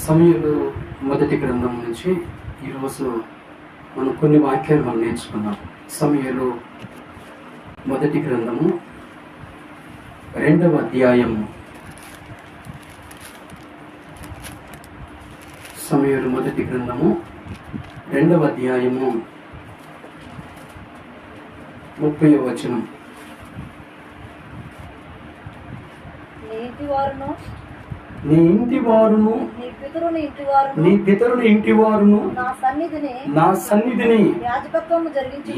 సమూయేలు మొదటి గ్రంథం నుంచి ఈరోజు మనం కొన్ని వాక్యాలు మనం నేర్చుకున్నాం. సమూయేలు మొదటి గ్రంథము 2వ అధ్యాయము. సమూయేలు మొదటి గ్రంథము 2వ అధ్యాయము 30వ వచనం. నీ ఇంటి వారును నీ పితరుని ఇంటి వారును నా సన్నిధిని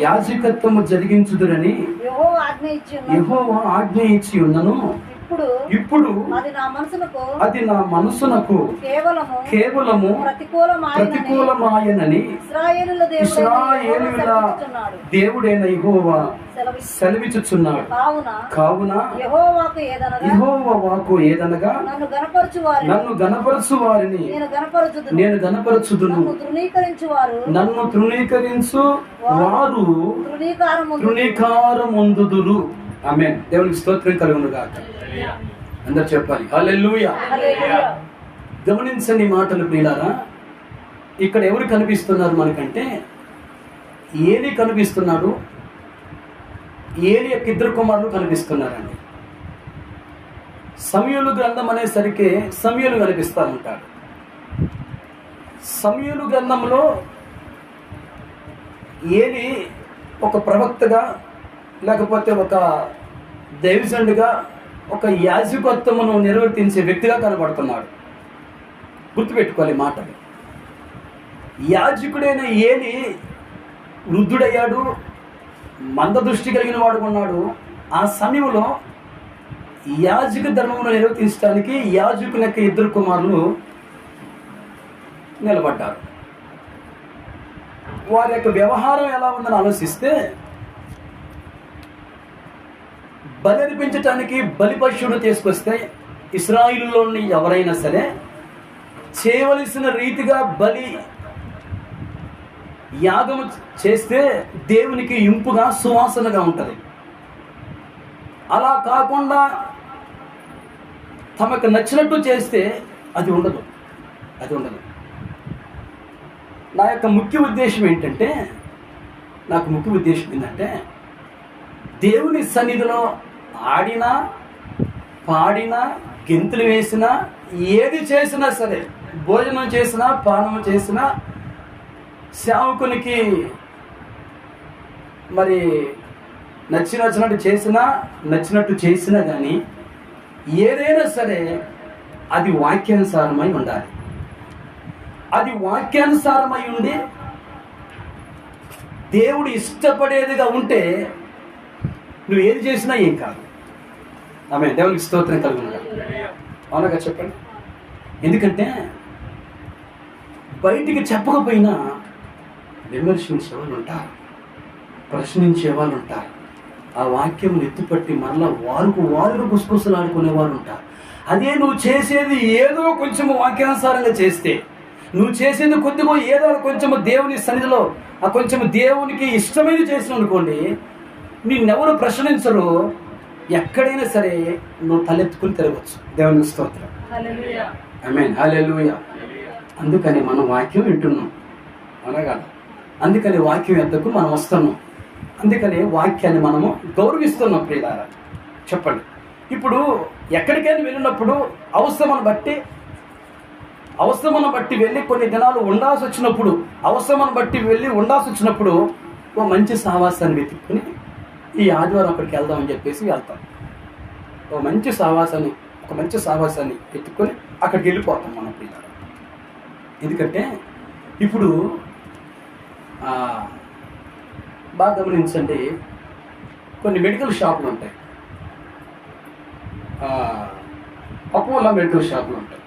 యాజకత్వము జరిగించుదురని యెహోవా ఆజ్ఞ ఇచ్చి ఉన్నను. ఇప్పుడు అది నా మనసునకు కేవలము ప్రతికూలమాయనని ఇశ్రాయేలుల దేవుడైన యెహోవా సెలవిచ్చుచున్నాడు. కావున యెహోవా వాక్కు ఏదనగా, నన్ను గనపరచు వారిని నేను గనపరచుదును, నన్ను తృణీకరించు వారు తృణీకారముందుదురు. ఆమేన్. దేవునికి స్తోత్రం కలుగును గాక. అందరు చెప్పాలి హల్లెలూయా. గమనించండి మాటలు ప్రియులారా. ఇక్కడ ఎవరు కనిపిస్తున్నారు మనకంటే? ఏలి కనిపిస్తున్నాడు, ఏలి యొక్క ఇద్దరు కుమారులు కనిపిస్తున్నారండి. సమూయేలు గ్రంథం అనేసరికి సమూయేలు కనిపిస్తూ ఉంటాడు. సమూయేలు గ్రంథంలో ఏలి ఒక ప్రవక్తగా, లేకపోతే ఒక దైవజనుడిగా, ఒక యాజకత్వమును నిర్వర్తించే వ్యక్తిగా కనబడుతున్నాడు. గుర్తుపెట్టుకోవాలి మాటలు. యాజకుడైన ఏలి వృద్ధుడయ్యాడు, మందదృష్టి కలిగిన వాడు ఉన్నాడు. ఆ సమయంలో యాజక ధర్మమును నిర్వర్తించడానికి యాజకుని యొక్క ఇద్దరు కుమారులు నిలబడ్డారు. వారి యొక్క వ్యవహారం ఎలా ఉందని ఆలోచిస్తే, బలి అర్పించటానికి బలి పశువును తీసుకొస్తే ఇశ్రాయేలులోని ఎవరైనా సరే చేయవలసిన రీతిగా బలి యాగము చేస్తే దేవునికి ఇంపుగా సువాసనగా ఉంటుంది. అలా కాకుండా తమకు నచ్చినట్టు చేస్తే అది ఉండదు. నా యొక్క ముఖ్య ఉద్దేశం ఏంటంటే, దేవుని సన్నిధిలో ఆడినా, పాడినా, గెంతులు వేసినా, ఏది చేసినా సరే, భోజనం చేసినా, పానం చేసినా, సేవకునికి మరి నచ్చినట్టు చేసినా కానీ ఏదైనా సరే అది వాక్యానుసారమై ఉండాలి. అది వాక్యానుసారమై ఉండి దేవుడు ఇష్టపడేదిగా ఉంటే నువ్వు ఏది చేసినా ఏం కాదు. ఆమేన్. దేవునికి స్తోత్రం కలుగును. అవునగా చెప్పండి. ఎందుకంటే బయటికి చెప్పకపోయినా విమర్శించే వాళ్ళు ఉంటారు, ప్రశ్నించే వాళ్ళు ఉంటారు. ఆ వాక్యం ఎత్తుపట్టి మరలా వారుకు గుసగుసలాడుకునే వాళ్ళు ఉంటారు. అదే నువ్వు చేసేది ఏదో కొంచెము వాక్యానుసారంగా చేస్తే, నువ్వు చేసేది కొద్దిగా ఏదో కొంచెము దేవుని సన్నిధిలో ఆ కొంచెము దేవునికి ఇష్టమైనది చేసిన అనుకోండి, నిన్నెవరు ప్రశ్నించరు. ఎక్కడైనా సరే నువ్వు తలెత్తుకుని తిరగవచ్చు. దేవునికి స్తోత్రం. ఆమేన్. హల్లెలూయా. అందుకని మనం వాక్యం వింటున్నాం, అనగా అందుకని వాక్యం ఎద్దకు మనం వస్తున్నాం. అందుకని వాక్యాన్ని మనము గౌరవిస్తున్నాం. ప్రియులారా చెప్పండి. ఇప్పుడు ఎక్కడికైనా వెళ్ళినప్పుడు అవసరమను బట్టి వెళ్ళి కొన్ని దినాలు ఉండాల్సి వచ్చినప్పుడు ఓ మంచి సహవాసాన్ని వెతుక్కుని ఈ ఆదివారం అక్కడికి వెళ్దామని చెప్పేసి వెళ్తాం. ఒక మంచి సహవాసాన్ని వెతుక్కొని అక్కడికి వెళ్ళిపోతాం మనం ప్రియులారా. ఎందుకంటే ఇప్పుడు బాగా గమనించండి, కొన్ని మెడికల్ షాపులు ఉంటాయి, అపోలో మెడికల్ షాపులు ఉంటాయి,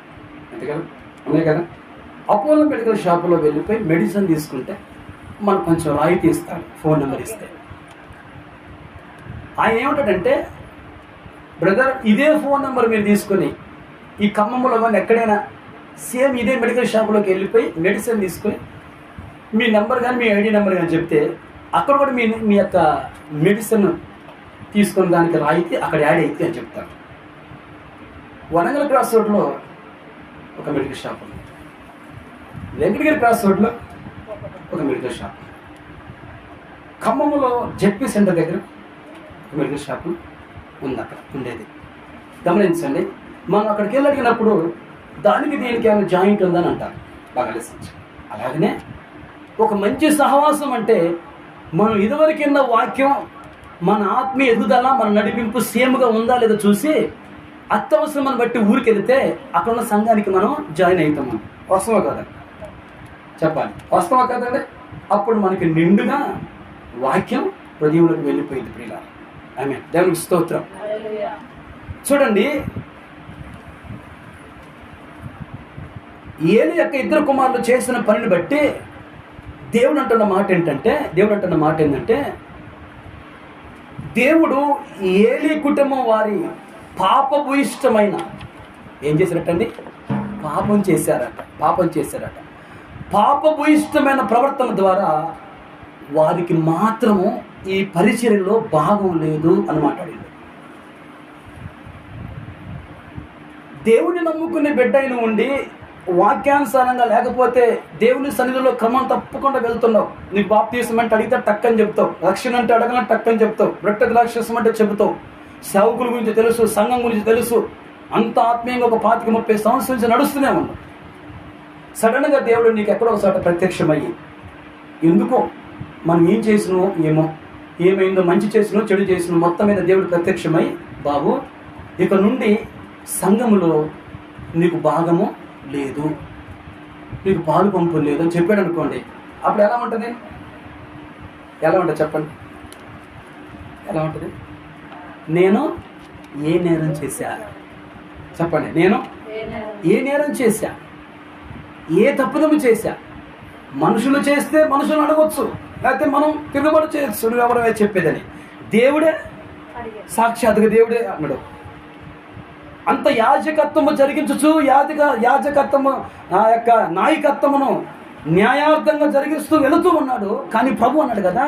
అంతే కదా, ఉన్నాయి కదా. అపోలో మెడికల్ షాపులో వెళ్ళిపోయి మెడిసిన్ తీసుకుంటే మనకు కొంచెం రాయితీ ఇస్తాడు, ఫోన్ నెంబర్ ఇస్తే. ఆయన ఏమంటాడంటే, బ్రదర్ ఇదే ఫోన్ నెంబర్ మీరు తీసుకొని ఈ ఖమ్మంలో కానీ ఎక్కడైనా సేమ్ ఇదే మెడికల్ షాపులోకి వెళ్ళిపోయి మెడిసిన్ తీసుకొని మీ నెంబర్ కానీ మీ ఐడి నెంబర్ కానీ చెప్తే అక్కడ కూడా మీ యొక్క మెడిసిన్ తీసుకున్న దానికి రాయితీ అక్కడ యాడ్ అయితే అని చెప్తారు. వరంగల్ క్రాస్ రోడ్లో ఒక మెడికల్ షాప్ ఉంది. వెంకటగిరి క్రాస్ రోడ్లో ఒక మెడికల్ షాప్, ఖమ్మంలో జెడ్పీ సెంటర్ దగ్గర ఒక మెడికల్ షాపు ఉంది, అక్కడ ఉండేది. గమనించండి, మనం అక్కడికి వెళ్ళి అడిగినప్పుడు దానికి దీనికి ఏమైనా జాయింట్ ఉందని అంటారు. బాగా ఆలోచించి, అలాగనే ఒక మంచి సహవాసం అంటే మనం ఇదివరకున్న వాక్యం మన ఆత్మీయ ఎదుగుదల, మన నడిపింపు సేమ్గా ఉందా లేదా చూసి అత్యవసరం బట్టి ఊరికి వెళితే అక్కడ ఉన్న సంఘానికి మనం జాయిన్ అవుతాం. మనం వాస్తవా కదా? చెప్పాలి, వాస్తవా కదండి? అప్పుడు మనకి నిండుగా వాక్యం హృదయంలోకి వెళ్ళిపోయింది. ప్రియుల ఆమేన్, దేవునికి స్తోత్రం. చూడండి, ఏలి యొక్క ఇద్దరు కుమారులు చేసిన పనిని బట్టి దేవుడు అంటున్న మాట ఏంటంటే దేవుడు ఏలి కుటుంబం వారి పాపభూయిష్టమైన ఏం చేశారటండి? పాపం చేశారట. పాపభూయిష్టమైన ప్రవర్తన ద్వారా వారికి మాత్రము ఈ పరిచర్యలో భాగం లేదు అని మాట్లాడింది. దేవుని నమ్ముకునే బిడ్డ అయిన ఉండి వాక్యానుసారంగా లేకపోతే దేవుని సన్నిధిలో క్రమం తప్పకుండా వెళ్తున్నావు. నీకు బాప్తీసం అంటే అడిగితే టక్కని చెప్తావు, రక్షణ అంటే అడగలని టక్కని చెప్తావు, రొట్టె ద్రాక్షసం అంటే చెబుతావు, సేవకుల గురించి తెలుసు, సంఘం గురించి తెలుసు, అంత ఆత్మీయంగా ఒక 25-30 సంవత్సరాల నుంచి నడుస్తూనే ఉన్నావు. సడన్గా దేవుడు నీకు ఎక్కడో ఒకసారి ప్రత్యక్షమయ్యి, ఎందుకో మనం ఏం చేసినో ఏమైందో, మంచి చేసినో చెడు చేసినో, మొత్తం మీద దేవుడు ప్రత్యక్షమై, బాబు ఇక నుండి సంఘములో నీకు భాగము లేదు, నీకు పాలు పంపు లేదు అని చెప్పాడు అనుకోండి. అప్పుడు ఎలా ఉంటుంది చెప్పండి? ఎలా ఉంటుంది? నేను ఏ నేరం చేశా చెప్పండి? నేను ఏ నేరం చేశా? ఏ తప్పుదము చేశా? మనుషులు చేస్తే మనుషులు అడగొచ్చు, లేకపోతే మనం తిరుగుబాటు చేయొచ్చు, నువ్వు ఎవరో చెప్పేదని. దేవుడే సాక్షాత్తుగా దేవుడే అన్నాడు. అంత యాజకత్వము జరిగించు, యాజకత్వము ఆ యొక్క నాయకత్వమును న్యాయార్థంగా జరిగిస్తూ వెళుతూ ఉన్నాడు. కానీ ప్రభు అన్నాడు కదా,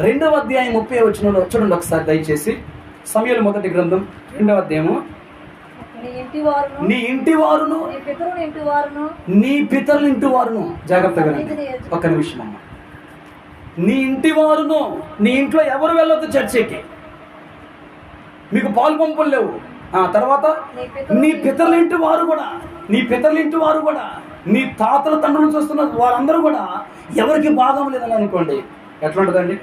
2వ అధ్యాయం 30 వచనంలో చూడండి ఒకసారి దయచేసి. సమూయేలు మొదటి గ్రంథం 2వ అధ్యాయము. నీ ఇంటి వారును నీ పితరుల ఇంటి వారును, జాగ్రత్తగా ఒక్క నిమిషం అమ్మ. నీ ఇంటి వారును, నీ ఇంట్లో ఎవరు వెళ్ళొద్దు చర్చికి, మీకు పాలు పంపులు లేవు. తర్వాత నీ పితరుల ఇంటి వారు కూడా నీ తాతల తండ్రులు చూస్తున్న వారందరూ కూడా ఎవరికి భాగం లేదని అనుకోండి, ఎట్లా ఉంటుందండి?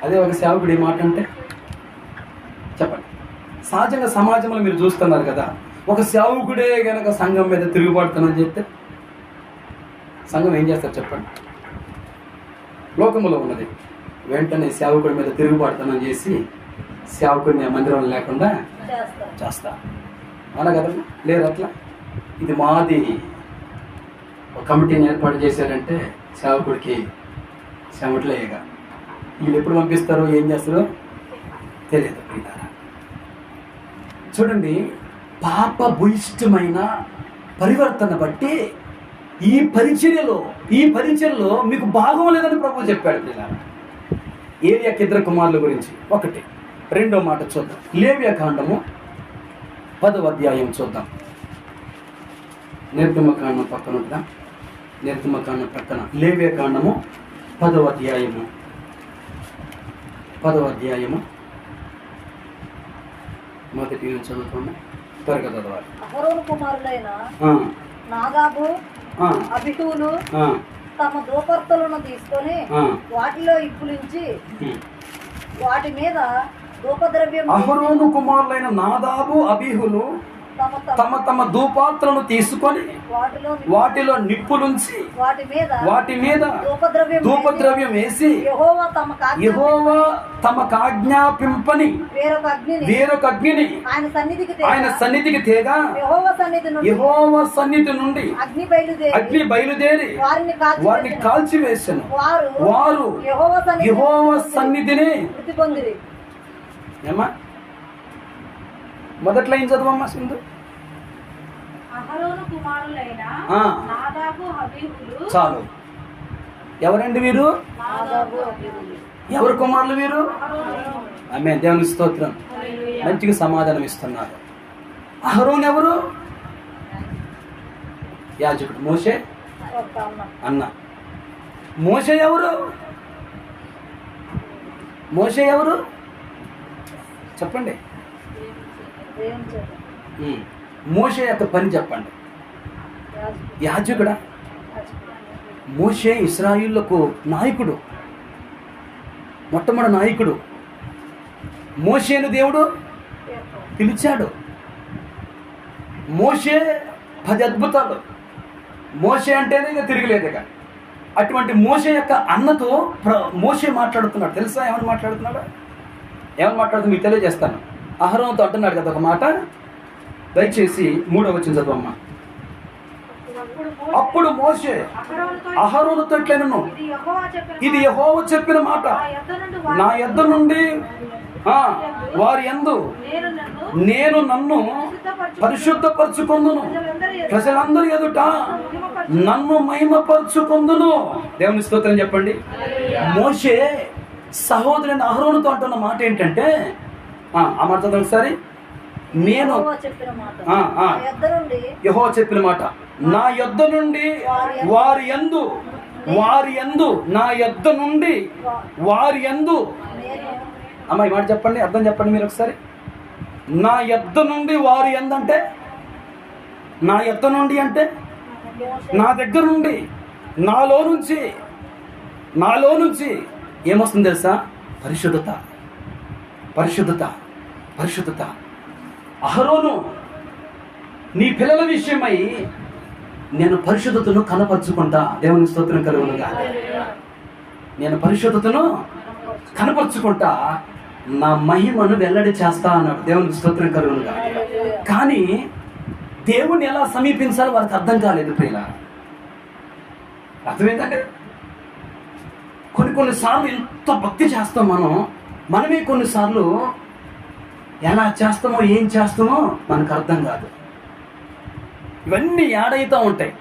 అదే ఒక సేవకుడు ఈ మాట అంటే చెప్పండి. సహజంగా సమాజంలో మీరు చూస్తున్నారు కదా, ఒక సేవకుడే గనక సంఘం మీద తిరుగుబాటుతనని చెప్తే సంఘం ఏం చేస్తారు చెప్పండి? లోకములో ఉన్నది వెంటనే సేవకుడి మీద తిరుగుబాటుతనం చేసి సేవకుడిని మందిరం లేకుండా చేస్తా. అవునా కదా? లేదు అట్లా. ఇది మాది ఒక కమిటీని ఏర్పాటు చేశారంటే సేవకుడికి చెమటలేగా, వీళ్ళు ఎప్పుడు పంపిస్తారో ఏం చేస్తారో తెలియదు. చూడండి, పాపభూయిష్టమైన పరివర్తన బట్టి ఈ పరిచర్యలో మీకు భాగం లేదని ప్రభు చెప్పాడు. ఏలియా ఇద్దరు కుమారుల గురించి 1. 2వ మాట చూద్దాం. లేవియా కాండము 10వ అధ్యాయం చూద్దాం. నిర్గమకాండం పక్కన ఉందా? నిర్గమకాండం ప్రక్కన లేవియా కాండము 10వ అధ్యాయము. మొదటి నుంచి చదువుకోండి, త్వరగా చదవాలి. అహరోను కుమారులైన నాదాబు, అబీహులు తమ దూపర్తలను తీసుకొని వాటిలో ఇప్పులించి వాటి మీద ధూపద్రవ్యం. అహరోను కుమారులైన నాదాబు, అబీహులు తమ ధూపాత్రలను తీసుకొని వాటిలో నిప్పులుంచి వాటి మీద ధూపద్రవ్యం వేసి యెహోవా తమకు ఆజ్ఞాపింపని వేరొక అగ్నిని ఆయన సన్నిధికి తేగా యెహోవా సన్నిధి నుండి అగ్ని బయలుదేరి వారిని కాల్చివేసెను. వారు యెహోవా సన్నిధిని ఏమా మొదట్లో ఏం చదవమ్మా సింధు? చాలు. ఎవరండి వీరు? ఎవరు కుమారులు వీరు? ఆమె దేవుని స్తోత్రం. మంచిగా సమాధానం ఇస్తున్నారు. అహరోను ఎవరు? యాజకుడు. మోషే ఒక అన్న. అన్న. మోషే ఎవరు? మోషే ఎవరు చెప్పండి. దేవుని చేత. మోషే యొక్క పని చెప్పండి. యాజకుడా? మోషే ఇశ్రాయేలులకు నాయకుడు, మొట్టమొదటి నాయకుడు. మోషేను దేవుడు పిలిచాడు. మోషే 10 అద్భుతాలు. మోషే అంటేనే ఇక తిరగలేదు. ఇక అటువంటి మోషే యొక్క అన్నతో మోషే మాట్లాడుతున్నాడు. తెలుసా ఏమని మాట్లాడుతున్నాడు? ఏమని మాట్లాడుతుంది మీకు తెలియజేస్తాను. అహరోనుతో అంటున్నాడు కదా ఒక మాట. దయచేసి 3వ వచనం చదవమ్మా. అప్పుడు మోషే అహరోనుతో ఇట్లనెను, ఇది యెహోవా చెప్పిన మాట, నా యొద్ద నుండి వారి యందు నేను నన్ను పరిశుద్ధపరచుకొందును, ప్రజలందరి ఎదుట నన్ను మహిమపరచుకొందును. దేవుని స్తోత్రం చెప్పండి. మోషే సహోదరుని అహరోనుతో అంటున్న మాట ఏంటంటే, ఆ మాట చదవండి ఒకసారి. నేను యెహోవా చెప్పిన మాట, నా యొద్ద నుండి వారి యందు నా యొద్ద నుండి వారి యందు. అమ్మ ఈ మాట చెప్పండి, అర్థం చెప్పండి మీరు ఒకసారి. నా యొద్ద నుండి వారి యందు అంటే, నా యొద్ద నుండి అంటే నా దగ్గర నుండి, నాలో నుంచి ఏమొస్తుంది తెలుసా? పరిశుద్ధత, పరిశుద్ధత, పరిశుద్ధత. అహరోను, నీ పిల్లల విషయమై నేను పరిశుద్ధతను కనపరుచుకుంటా. దేవుని స్తోత్రం కలుగునుగా. నేను పరిశుద్ధతను కనపరుచుకుంటా, నా మహిమను వెల్లడి చేస్తా అన్నాడు. దేవునికి స్తోత్రం కలుగునుగా. కానీ దేవుణ్ణి ఎలా సమీపించాలో వారికి అర్థం కాలేదు ప్రియుల. అర్థమేంటంటే కొన్నిసార్లు ఎంత భక్తి చేస్తాం మనమే కొన్నిసార్లు ఎలా చేస్తామో ఏం చేస్తామో మనకు అర్థం కాదు. ఇవన్నీ యాడైతా ఉంటాయి.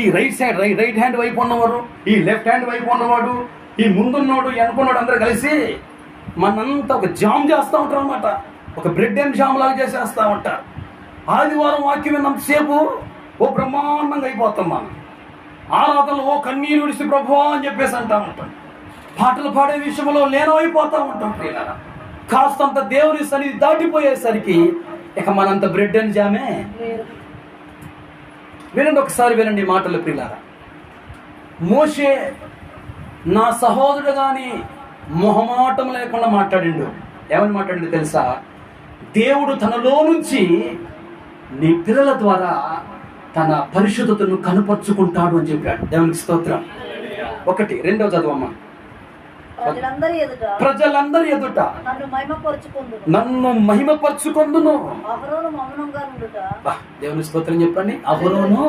ఈ రైట్ హ్యాండ్ వైపు ఉన్నవాడు, ఈ లెఫ్ట్ హ్యాండ్ వైపు ఉన్నవాడు, ఈ ముందున్నోడు వెనుకున్నాడు, అందరూ కలిసి మనంతా ఒక జామ్ చేస్తూ ఉంటారు అనమాట. ఒక బ్రెడ్ అండ్ జామ్ లాగా చేసేస్తూ ఉంటారు. ఆదివారం వాక్యం విన్నంతసేపు ఓ బ్రహ్మాండంగా అయిపోతాం మనం. ఆరాధనలో ఓ కన్నీరు విడిచి ప్రభువా అని చెప్పేసి అంటా ఉంటాం. పాటలు పాడే విషయంలో లీనమైపోతూ ఉంటాం ప్రియులారా. కాస్తంత దేవుని సన్నిధి దాటిపోయేసరికి ఇక మనంత బ్రెడ్ అండ్ జామే. వినండి ఒకసారి, వినండి మాటలు ప్రియులారా. మోషే నా సహోదరుడు గాని మొహమాటం లేకుండా మాట్లాడిండు. ఏమని మాట్లాడిండు తెలుసా? దేవుడు తనలో నుంచి నీ పిల్లల ద్వారా తన పరిశుద్ధతను కనపరుచుకుంటాడు అని చెప్పాడు. దేవునికి స్తోత్రం. 1 2వ చదవమ్మా. ప్రజలందరి ఎదుట నన్ను మహిమపరచుకొందును. దేవుని స్తోత్రం చెప్పండి. అహరోను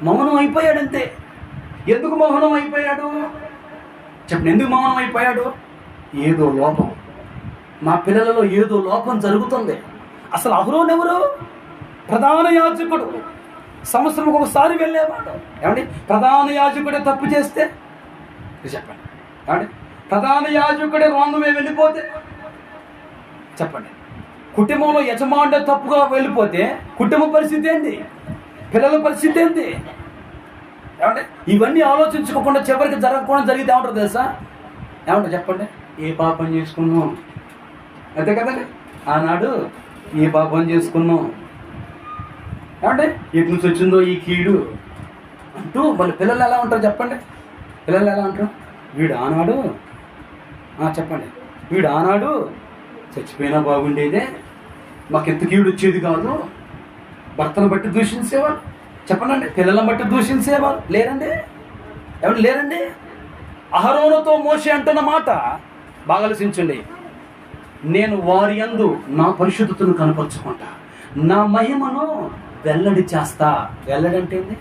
మౌనం అయిపోయాడంతే. ఎందుకు మౌనం అయిపోయాడు చెప్పండి? ఎందుకు మౌనం అయిపోయాడు? ఏదో లోపం, మా పిల్లలలో ఏదో లోపం జరుగుతుంది. అసలు అహరోను ఎవరు? ప్రధాన యాజకుడు. సంవత్సరం ఒకసారి వెళ్ళేవాడు. ఏమండి? ప్రధాన యాజకుడే తప్పు చేస్తే చెప్పండి. ఏమండి? ప్రధాన యాజకుడే రాంగువే వెళ్ళిపోతే చెప్పండి. కుటుంబంలో యజమానుడే తప్పుగా వెళ్ళిపోతే కుటుంబ పరిస్థితి ఏంటి? పిల్లల పరిస్థితి ఏంటి? ఏమంటే ఇవన్నీ ఆలోచించుకోకుండా చివరికి జరగకుండా జరిగితే ఏమంటారు తెలుసా? ఏమంటారు చెప్పండి? ఏ పాపం చేసుకున్నాం, అంతే కదండి. ఆనాడు ఏ పాపం చేసుకున్నాం, ఏమంటే ఎటు నుంచి వచ్చిందో ఈ కీడు అంటూ మళ్ళీ పిల్లలు ఎలా ఉంటారు చెప్పండి? పిల్లలు ఎలా ఉంటారు? వీడు ఆనాడు చెప్పండి, వీడు ఆనాడు చచ్చిపోయినా బాగుండేదే, మాకెంత కీడు వచ్చేది కాదు. భర్తను బట్టి దూషించేవారు చెప్పండి. పిల్లలను బట్టి దూషించేవారు లేరండి? ఎవరు లేరండి? అహరోనుతో మోషే అంటున్న మాట బాగా ఆలోచించండి. నేను వారి యందు నా పరిశుద్ధతను కనపరుచుకుంటా, నా మహిమను వెల్లడి చేస్తా. వెల్లడి అంటే ఏంది?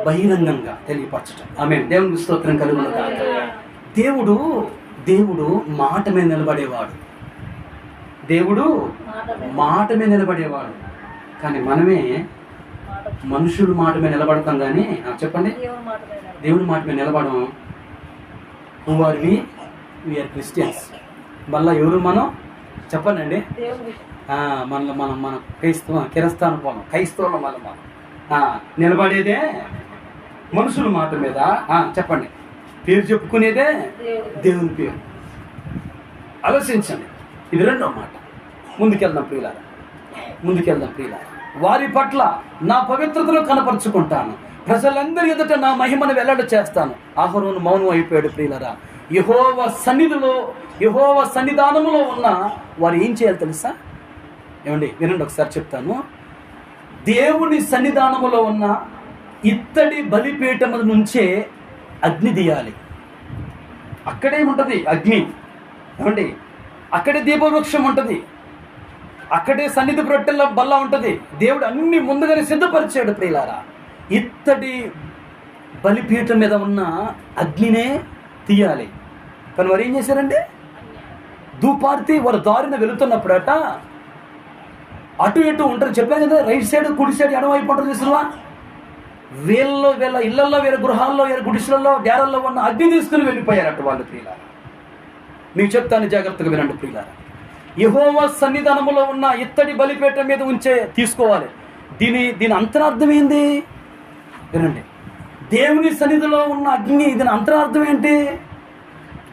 బహిరంగంగా తెలియపరచటం. ఆమేన్. దేవునికి స్తోత్రం కలుగును గాక. దేవుడు మాట మీద నిలబడేవాడు. దేవుడు మాట మీద నిలబడేవాడు. కానీ మనమే మనుషులు మాట మీద నిలబడతాం. కానీ చెప్పండి, దేవుని మాట మీద నిలబడం. Who are we? We are Christians. మళ్ళీ ఎవరు మనం చెప్పండి? మన క్రైస్తవం కిరస్థానం పోదాం, క్రైస్తవులం. మనం నిలబడేదే మనుషుల మాట మీద. చెప్పండి. పేరు చెప్పుకునేదే దేవుని పేరు. ఆలోచించండి. ఇది రెండో మాట. ముందుకెళ్దాం ప్రియులారా. వారి పట్ల నా పవిత్రతను కనపరుచుకుంటాను, ప్రజలందరి ఎదుట నా మహిమను వెల్లడి చేస్తాను. అహరోను మౌనం అయిపోయాడు ప్రియులారా. యెహోవా సన్నిధానములో ఉన్న వారు ఏం చేయాలి తెలుసా? ఏమండి వినండి, ఒకసారి చెప్తాను. దేవుని సన్నిధానములో ఉన్న ఇత్తడి బలిపీఠము నుంచే అగ్ని తీయాలి. అక్కడే ఉంటుంది అగ్ని. ఏమండి, అక్కడే దీపవృక్షం ఉంటుంది, అక్కడే సన్నిధి రొట్టెల బల్ల ఉంటుంది. దేవుడు అన్ని ముందుగానే సిద్ధపరిచాడు ప్రియులారా. ఇత్తడి బలిపీఠం మీద ఉన్న అగ్నినే తీయాలి. కానీ వారు ఏం చేశారండి? దూపార్తి వారు దారిన వెళుతున్నప్పుడట అటు ఇటు ఉంటారు. చెప్పాను కదా, రైట్ సైడ్ కుడి సైడ్ ఎడమవైపు ఉంటారు. చూసినవా? వీళ్ళ ఇళ్లలో, వీళ్ళ గృహాల్లో, వీళ్ళ గుడిసెలలో, డేరల్లో ఉన్న అగ్ని తీసుకుని వెళ్ళిపోయారట వాళ్ళు ప్రియులారా. మీకు చెప్తాను, జాగ్రత్తగా వినండి ప్రియులారా. యెహోవా సన్నిధానములో ఉన్న ఇత్తడి బలిపీఠం మీద ఉంచే తీసుకోవాలి. దీని అంతరార్థం ఏంది? వినండి. దేవుని సన్నిధిలో ఉన్న అగ్ని, దీని అంతరార్థం ఏంటి?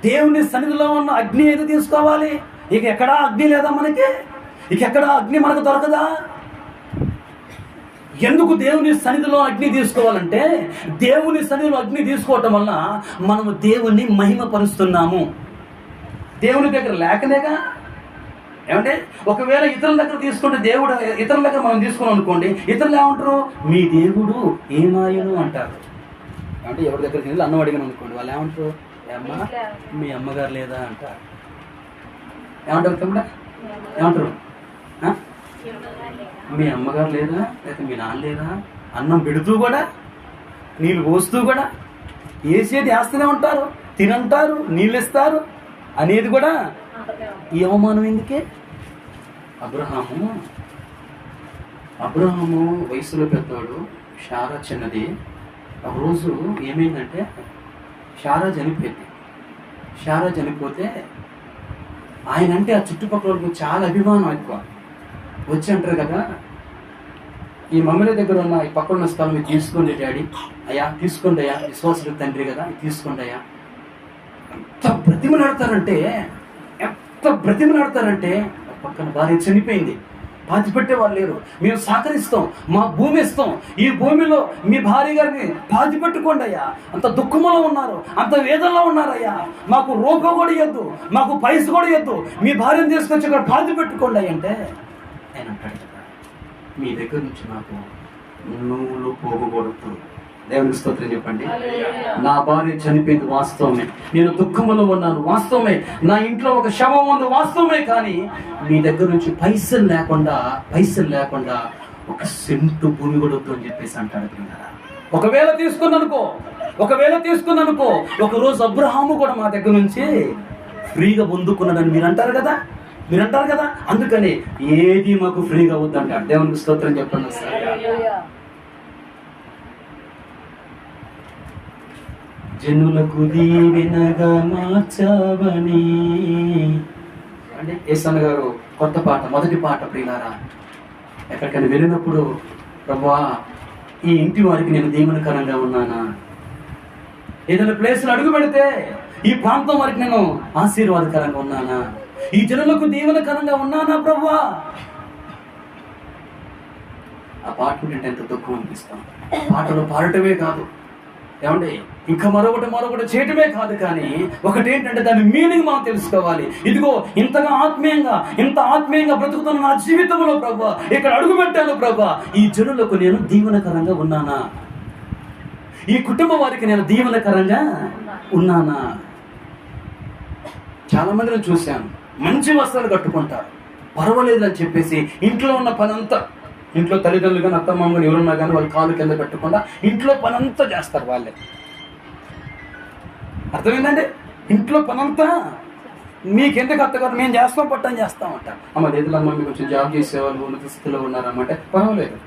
దేవుని సన్నిధిలో ఉన్న అగ్ని ఏది తీసుకోవాలి? ఇక ఎక్కడా అగ్ని లేదా మనకి? ఇక ఎక్కడా అగ్ని మనకు దొరకదా? ఎందుకు దేవుని సన్నిధిలో అగ్ని తీసుకోవాలంటే, దేవుని సన్నిధిలో అగ్ని తీసుకోవటం వల్ల మనము దేవుణ్ణి మహిమపరుస్తున్నాము. దేవుని దగ్గర లేకనేగా. ఏమంటే ఒకవేళ ఇతరుల దగ్గర తీసుకుంటే, దేవుడు ఇతరుల దగ్గర మనం తీసుకున్నాం అనుకోండి, ఇతరులు ఏమంటారు? మీ దేవుడు ఏమాయను అంటారు. అంటే ఎవరి దగ్గర తిని అన్నం అడిగాను అనుకోండి, వాళ్ళు ఏమంటారు? అమ్మ మీ అమ్మగారు లేదా అంటారు. ఏమంటారు తమ్ముడా? ఏమంటారు? మీ అమ్మగారు లేదా, లేక మీ నాన్న లేదా? అన్నం పెడుతూ కూడా, నీళ్ళు పోస్తూ కూడా, వేసేది వేస్తూనే ఉంటారు, తినంటారు, నీళ్ళు ఇస్తారు అనేది కూడా ఈ అవమానం ఎందుకే? అబ్రహాము వయసులో పెద్దవాడు, షారా చిన్నది. ఒక రోజు ఏమైందంటే, షారా చనిపోతే ఆయన అంటే ఆ చుట్టుపక్కల వాళ్ళకి చాలా అభిమానం ఎక్కువ. వచ్చి అంటారు కదా, ఈ మమ్మీ దగ్గర ఉన్న ఈ పక్కన స్థలం ఇది తీసుకోండి డాడీ, అయ్యా తీసుకోండి అయ్యా, విశ్వాసులకు తండ్రి కదా, ఇది తీసుకోండి అయ్యా. ఎంత బ్రతిమలాడతారంటే పక్కన భార్య చనిపోయింది, పాతి పెట్టే వాళ్ళు లేరు, మేము సహకరిస్తాం, మా భూమి ఇస్తాం, ఈ భూమిలో మీ భార్య గారిని పాతి పెట్టుకోండి అయ్యా. అంత దుఃఖంలో ఉన్నారు, అంత వేదనలో ఉన్నారయ్యా, మాకు రూపం కూడా ఇవ్వద్దు, మాకు పైస కూడా ఇవ్వద్దు, మీ భార్యను తీసుకొచ్చి ఇక్కడ పాతి పెట్టుకోండి అయ్యి అంటే ఆయన అంటాడు కదా, మీ దగ్గర నుంచి నాకు నువ్వులు పోగకూడదు. దేవునికి స్తోత్రం చెప్పండి. నా భార్య చనిపోయింది వాస్తవమే, నేను దుఃఖంలో ఉన్నాను వాస్తవమే, నా ఇంట్లో ఒక శవం ఉంది వాస్తవమే, కానీ మీ దగ్గర నుంచి పైసలు లేకుండా ఒక సెంటు భూమి కూడా వద్దు అని చెప్పేసి అంటాడు. ఒకవేళ తీసుకున్నానుకో ఒక రోజు అబ్రహాము కూడా మా దగ్గర నుంచి ఫ్రీగా పొందుకున్నాడని మీరు అంటారు కదా. అందుకని ఏది మాకు ఫ్రీగా వద్దంటాడు. దేవునికి స్తోత్రం చెప్పండి. జనులకు దీవెనగా మార్చవని అంటే యేసన్న గారు కొత్త పాట, మొదటి పాట ప్రియులారా. ఎక్కడికైనా వెళ్ళినప్పుడు, ప్రభువా ఈ ఇంటి వారికి నేను దీవెనకరంగా ఉన్నానా? ఏదైనా ప్లేస్లో అడుగు పెడితే ఈ ప్రాంతం వారికి నేను ఆశీర్వాదకరంగా ఉన్నానా? ఈ జనులకు దీవెనకరంగా ఉన్నానా ప్రభువా? ఆ పాట వింటే ఎంత దుఃఖం అనిపిస్తాం. పాటలు పాడటమే కాదు, ఏమండి ఇంకా మరొకటి చేయటమే కాదు, కానీ ఒకటి ఏంటంటే దాని మీనింగ్ మనం తెలుసుకోవాలి. ఇదిగో ఇంత ఆత్మీయంగా బ్రతుకుతున్న నా జీవితంలో ప్రభువా, ఇక్కడ అడుగు పెట్టాను ప్రభువా, ఈ జనులకు నేను దీవెనకరంగా ఉన్నానా? ఈ కుటుంబ వారికి నేను దీవెనకరంగా ఉన్నానా? చాలా మందిని చూశాను, మంచి వస్త్రాలు కట్టుకుంటారు, పర్వాలేదు అని చెప్పేసి ఇంట్లో ఉన్న పనంతా, ఇంట్లో తల్లిదండ్రులు కానీ అత్తమ్మ కానీ ఎవరున్నా కానీ వాళ్ళు కాలు కింద పెట్టకుండా ఇంట్లో పనంతా చేస్తారు వాళ్ళే. అర్థమైందండి? ఇంట్లో పనంతా మీకెందుకు అత్తగారు, మేము చేస్తాం పట్టని చేస్తామంట. అమ్మ లేదులమ్మ మీకు కొంచెం జాబ్ చేసేవాళ్ళు ఉన్నత స్థితిలో ఉన్నారమ్మంటే పర్వాలేదు,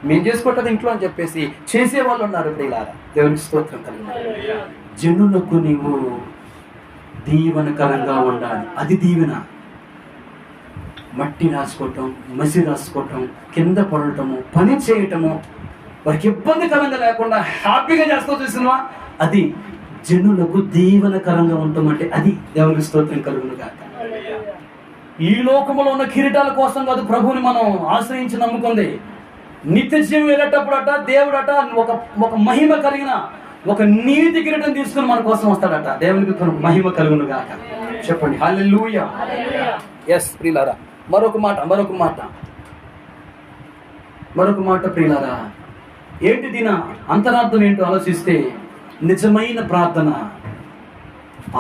మేము చేసుకోవట్లేదు ఇంట్లో అని చెప్పేసి చేసేవాళ్ళు ఉన్నారు. ప్రియులారా, దేవునికి స్తోత్రం కలిగి జనులకు నీవు దీవెనకరంగా ఉండాలి. అది దీవెన. మట్టి రాసుకోవటం, మసి రాసుకోవటం, కింద పడటము, పని చేయటము, వారికి ఇబ్బందికరంగా లేకుండా హ్యాపీగా చేస్తూ చూసినవా, అది జనులకు దీవెనకరంగా ఉండటమంటే అది దేవునికి స్తోత్రం కలుగును గాక. ఈ లోకములో ఉన్న కిరీటాల కోసం కాదు ప్రభువుని మనం ఆశ్రయించి నమ్ముకుంది. నిత్య జీవం వెళ్ళేటప్పుడట దేవుడట ఒక మహిమ కలిగిన ఒక నీతి కిరీటం తీసుకుని మన కోసం వస్తాడట. దేవునికి మహిమ కలుగును గాక. చెప్పండి హల్లెలూయా. ఎస్ ప్రియులారా, మరొక మాట ప్రియులారా, ఏంటి దీని అంతరార్థం ఏంటో ఆలోచిస్తే, నిజమైన ప్రార్థన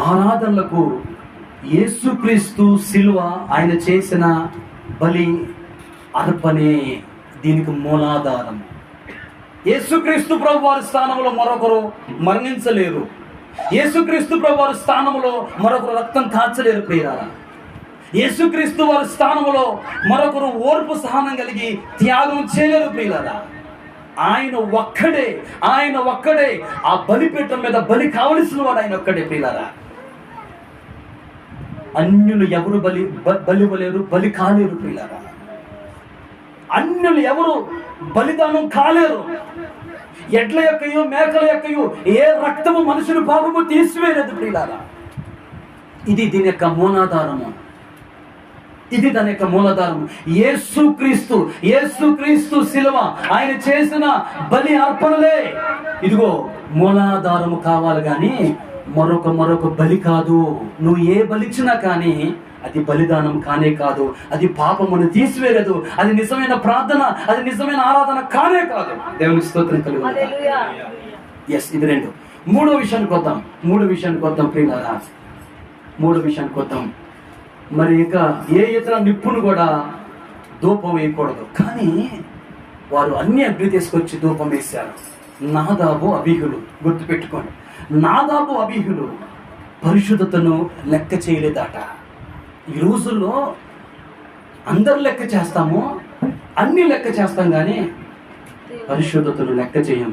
ఆరాధనలకు యేసుక్రీస్తు శిలువ ఆయన చేసిన బలి అర్పణే దీనికి మూలాధారం. యేసుక్రీస్తు ప్రభు వారి స్థానంలో మరొకరు మరణించలేరు. యేసుక్రీస్తు ప్రభు వారి స్థానంలో మరొకరు రక్తం కార్చలేరు ప్రియులారా. యేసుక్రీస్తు వారి స్థానంలో మరొకరు ఓర్పు సహనం కలిగి త్యాగం చేయలేరు ప్రియులారా. ఆయన ఒక్కడే ఆ బలిపీఠం మీద బలి కావలసిన వాడు ఆయన ఒక్కడే ప్రియులారా. అన్యులు ఎవరు బలివ్వలేరు, బలి కాలేరు ప్రియులారా. అన్యులు ఎవరు బలిదానం కాలేరు. ఎడ్ల యొక్కయో మేకల యొక్కయో ఏ రక్తము మనుషులు పాపము తీసివేయలేదు ప్రియులారా. ఇది దీని యొక్క మూలాధారము. యేసుక్రీస్తు శిలువ ఆయన చేసిన బలి అర్పణలే ఇదిగో మూలాధారము కావాలి కానీ మరొక బలి కాదు. నువ్వు ఏ బలిచ్చినా కానీ అది బలిదానం కానే కాదు. అది పాపమును తీసివేయలేదు. అది నిజమైన ప్రార్థన, అది నిజమైన ఆరాధన కానే కాదు. దేవుని స్తోత్రం కలుగును. ఎస్, ఇది రెండు. మూడో విషయానికి వద్దాం ప్రియులారా. మరి ఇక ఏ ఇతర నిప్పును కూడా ధూపం వేయకూడదు. కానీ వారు అన్ని అగ్ని తీసుకొచ్చి ధూపం వేశారు. నాదాబు అబీహులు, గుర్తుపెట్టుకోండి, నాదాబు అబీహులు పరిశుద్ధతను లెక్క చేయలేదట. ఈ రోజుల్లో అందరు లెక్క చేస్తాము, అన్ని లెక్క చేస్తాం, కానీ పరిశుద్ధతను లెక్క చేయం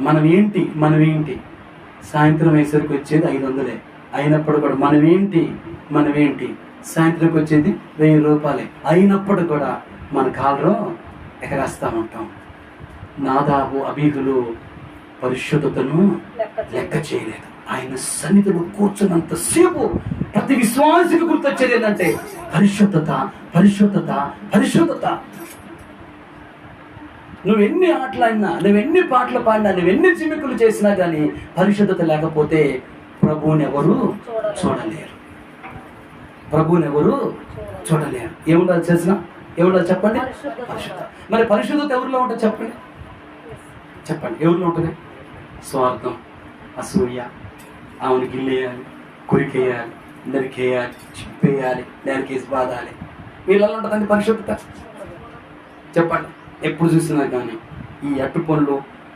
మనం ఏంటి సాయంత్రం వేసరికి వచ్చేది 500 అయినప్పుడు కూడా మనమేంటి సాయంత్రంకి వచ్చేది 1000 రూపాయలే అయినప్పుడు కూడా మన కాలరు ఎగరేస్తా ఉంటాం. నాదాబు అబీహులు పరిశుద్ధతను లెక్క చేయలేదు. ఆయన సన్నిధిలో కూర్చున్నంతసేపు ప్రతి విశ్వాసికి గుర్తొచ్చేది ఏంటంటే పరిశుద్ధత. నువ్వెన్ని ఆటలాడినా, నువ్వెన్ని పాటలు పాడినా, నువ్వెన్ని చిమ్మికులు చేసినా కానీ పరిశుద్ధత లేకపోతే ప్రభువుని ఎవరు చూడలేరు. ఏముండాలి చెప్పండి, పరిశుద్ధత. మరి పరిశుద్ధత ఎవరిలో ఉంటుంది చెప్పండి, ఎవరిలో ఉంటుంది? స్వార్థం, అసూయ, ఆమెను గిల్లేయాలి, కొరికేయాలి, నరికేయాలి, చిప్పేయాలి, నరికేసి బాధాలి, వీళ్ళలో ఉంటుందండి పరిశుద్ధత. చెప్పండి, ఎప్పుడు చూసినా కానీ ఈ అట్టు పనులు,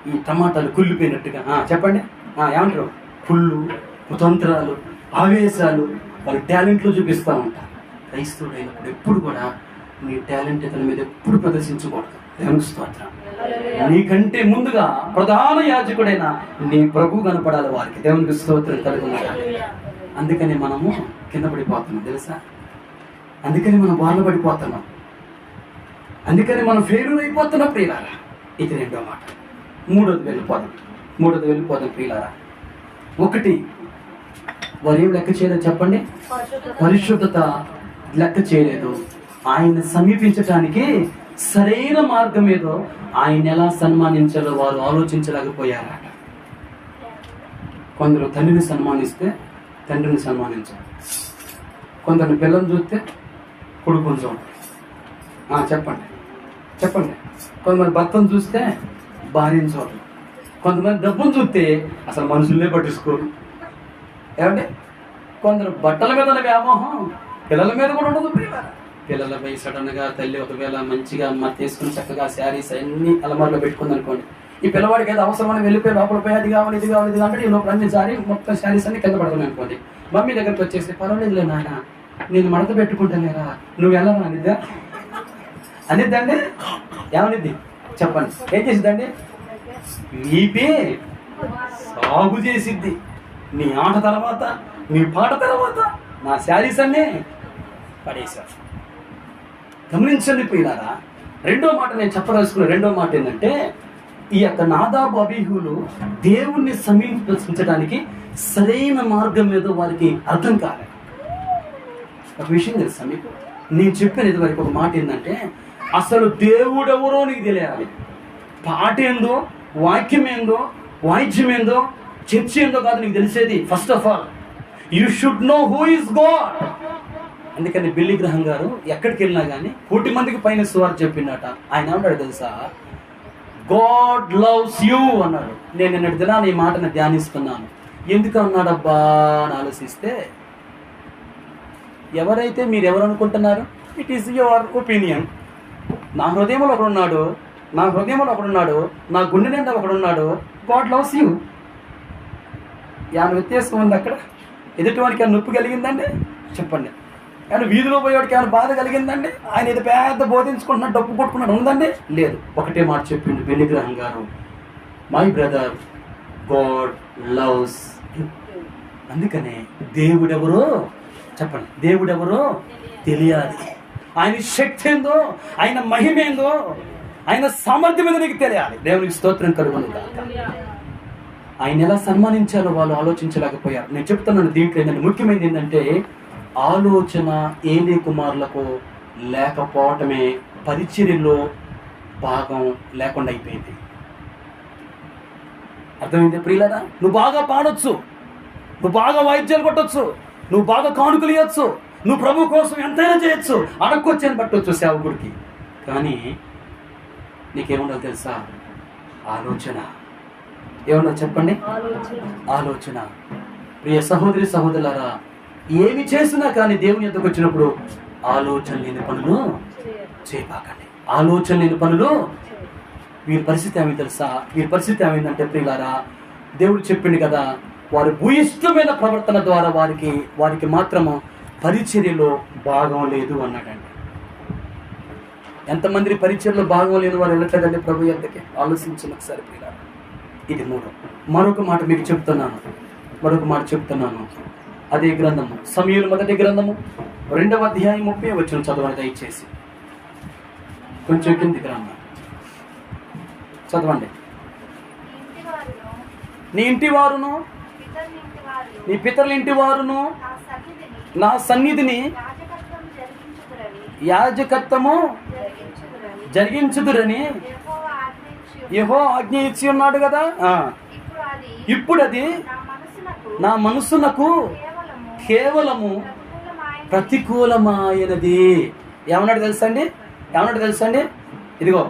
ఈ టమాటాలు కుళ్ళిపోయినట్టుగా చెప్పండి ఏమంటారు, కుళ్ళు, కుతంత్రాలు, ఆవేశాలు, వాళ్ళ టాలెంట్లు చూపిస్తూ ఉంటారు. క్రైస్తవుడు అయినప్పుడు ఎప్పుడు కూడా నీ టాలెంట్ ఇతని మీద ఎప్పుడు ప్రదర్శించకూడదు. దేవుని స్తోత్రం. నీకంటే ముందుగా ప్రధాన యాజకుడైన నీ ప్రభు కనపడాలి వారికి. దేవునికి స్తోత్రం కలుగుతుంది. అందుకని మనము కింద పడిపోతున్నాం తెలుసా, అందుకని మనం బాధపడిపోతున్నాం, అందుకని మనం ఫెయిల్యూర్ అయిపోతున్నాం ప్రియులారా. ఇది రెండో మాట. మూడోది వెళ్ళిపోదాం ప్రియులారా. ఒకటి, వారు ఏం లెక్క చేయలేదు చెప్పండి, పరిశుద్ధత లెక్క చేయలేదు. ఆయన సమీపించటానికి సరైన మార్గం ఏదో ఆయన ఎలా సన్మానించాలో వారు ఆలోచించలేకపోయారట. కొందరు తండ్రిని సన్మానిస్తే తండ్రిని సన్మానించారు, కొందరు పిల్లల్ని చూస్తే కొడుకుని చూడండి. చెప్పండి, కొంతమంది భర్తను చూస్తే భార్యను చూడండి, కొంతమంది డబ్బును చూస్తే అసలు మనుషులనే పట్టించుకోరు. ఏమంటే కొందరు బట్టల మీద వ్యామోహం, పిల్లల మీద కూడా ఉండదు. పిల్లలపై సడన్గా తల్లి ఒకవేళ మంచిగా అమ్మ తీసుకుని చక్కగా శారీస్ అన్ని అలమార్లో పెట్టుకుంది అనుకోండి, ఈ పిల్లవాడికి ఏదో అవసరమని వెళ్ళిపోయి లోపల పోయి అది కావాలి ఇది అంటే ఈ లోపల అన్ని సారీ మొత్తం శారీస్ అన్ని కింద పడుతున్నాయి అనుకోండి. మమ్మీ దగ్గరికి వచ్చేసి పర్వాలేదులే నాన్న నేను మడత పెట్టుకుంటానేరా నువ్వు వెళ్ళరా అనిద్దండి. ఏమనిద్ది చెప్పండి, ఏం చేసిద్దండి? వీపే సాగు చేసిద్ది. నీ ఆట తర్వాత, నీ పాట తర్వాత నా శారీస్ అన్నీ పడేశారు. గమనించండి ప్రియులారా. రెండో మాట నేను చెప్పదలుచుకున్న రెండో మాట ఏంటంటే, ఈ యొక్క నాదాబు అబీహులు దేవుణ్ణి సమీపించడానికి సరైన మార్గం మీద వారికి అర్థం కాలేదు. ఒక విషయం తెలుసా మీకు? నేను చెప్పిన ఇదివరకు ఒక మాట ఏంటంటే, అసలు దేవుడెవరో నీకు తెలియాలి. పాట ఏందో, వాక్యం ఏందో, వాయిద్యం ఏందో, చర్చ ఏందో కాదు నీకు తెలిసేది. First of all you should know who is God. అందుకని బిల్లీ గ్రహం గారు ఎక్కడికి వెళ్ళినా కానీ 40 మందికి పైన సువార్త చెప్పిండట. ఆయన ఏమన్నాడు తెలుసా? గాడ్ లవ్స్ యూ అన్నాడు. నేను నిన్నటి దినాన్ని ఈ మాటను ధ్యానిస్తున్నాను. ఎందుకు అన్నాడబ్బా అని ఆలోచిస్తే, ఎవరైతే మీరు ఎవరు అనుకుంటున్నారు, ఇట్ ఈస్ యువర్ ఒపీనియన్. నా హృదయంలో ఒకడున్నాడు, నా హృదయంలో ఒకడున్నాడు, నా గుండె నిండా ఒకడున్నాడు. God loves you. ఏమైనా వ్యత్యాసం ఉంది అక్కడ? ఎదుటివానికి ఏమైనా నొప్పి కలిగిందండి? చెప్పండి. కానీ వీధిలో పోయేవాడికి ఏమైనా బాధ కలిగిందండి? ఆయన ఇది పెద్ద బోధించుకుంటున్నాడు, డబ్బు కొట్టుకున్నాడు ఉందండి? లేదు. ఒకటే మాట చెప్పిండు బిల్లీ గ్రహం గారు, my brother, God loves you. అందుకనే దేవుడెవరో చెప్పండి, దేవుడెవరో తెలియాలి. ఆయన శక్తి ఏందో, ఆయన మహిమ ఏందో, ఆయన సామర్థ్యం ఏందో నీకు తెలియాలి. దేవునికి స్తోత్రం కలుగును గాక. ఆయన ఎలా సన్మానించాలో వాళ్ళు ఆలోచించలేకపోయారు. నేను చెప్తున్నాను దీంట్లో ఏంటంటే, ముఖ్యమైనది ఏంటంటే ఆలోచన ఏలీ కుమారులకు లేకపోవటమే పరిచర్యలో భాగం లేకుండా అయిపోయింది. అర్థమైంది ప్రియులారా? నువ్వు బాగా పాడొచ్చు, నువ్వు బాగా వాయిద్యాలు కొట్టొచ్చు, నువ్వు బాగా కానుకలు ఇవ్వచ్చు, నువ్వు ప్రభు కోసం ఎంతైనా చేయొచ్చు, అడక్కొచ్చని పట్టొచ్చు సేవకుడికి. కానీ నీకేముండాలి తెలుసా? ఆలోచన. ఏమన్నా చెప్పండి? ఆలోచన. ప్రియ సహోదరి సహోదరులారా, ఏమి చేసినా కానీ దేవుని యొద్దకు వచ్చినప్పుడు ఆలోచన లేని పనులు చేయబాకండి. ఆలోచన లేని పనులు. వీరి పరిస్థితి ఏమి తెలుసా? వీరి పరిస్థితి ఏమైందంటే ప్రియులారా, దేవుడు చెప్పిండు కదా, వారి భూయిష్టమైన ప్రవర్తన ద్వారా వారికి మాత్రము పరిచర్యలో భాగం లేదు అన్నాడండి. ఎంతమంది పరిచర్యలో భాగం లేని వారు వెళ్ళట్లేదండి ప్రభు యొద్దకి? ఆలోచించిన ఒకసారి ప్రియులారా. ఇది మరొక మాట మీకు చెప్తున్నాను, మరొక మాట చెప్తున్నాను. అదే గ్రంథము సమూయేలు మొదటి గ్రంథము 2వ అధ్యాయం 30వ వచనం చదవండి దయచేసి. కొంచెం కిందికి రమ్మా, చదవండి. నీ ఇంటి వారును నీ పితరుల ఇంటి వారును నా సన్నిధిని యాజకత్వము జరిగించుదురని యెహోవా ఆజ్ఞ ఇచ్చి ఉన్నాడు కదా. ఇప్పుడు అది నా మనస్సునకు కేవలము ప్రతికూలమైనది. ఏమన్నాడు తెలుసా అండి? ఇదిగో,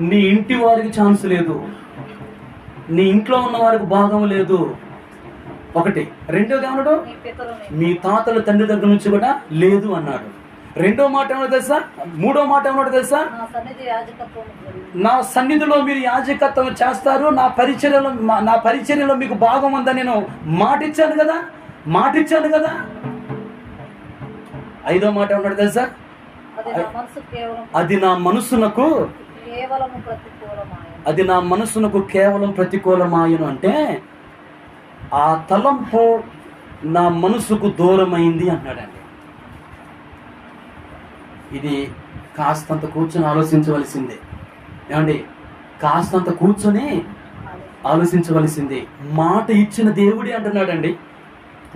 నీ ఇంటి వారికి ఛాన్స్ లేదు, నీ ఇంట్లో ఉన్న వారికి భాగం లేదు. ఒకటి. రెండోది ఏమన్నాడు? మీ తాతల తండ్రి దగ్గర నుంచి కూడా లేదు అన్నాడు. రెండో మాట ఏమన్నా తెలుసా? మూడో మాట ఏమన్నా తెలుసా? నా సన్నిధిలో మీరు యాజకత్వం చేస్తారు, నా పరిచర్యలో మీకు భాగం ఉందని నేను మాటిచ్చాను కదా. ఐదో మాట ఏమన్నాడు తెలుసా? అది నా మనస్సునకు కేవలం ప్రతికూలమాయను. అంటే ఆ తలంపు నా మనసుకు దూరమైంది అన్నాడండి. ఇది కాస్తంత కూర్చొని ఆలోచించవలసిందే. ఏమండి? కాస్తంత కూర్చొని ఆలోచించవలసిందే. మాట ఇచ్చిన దేవుడే అంటున్నాడండి,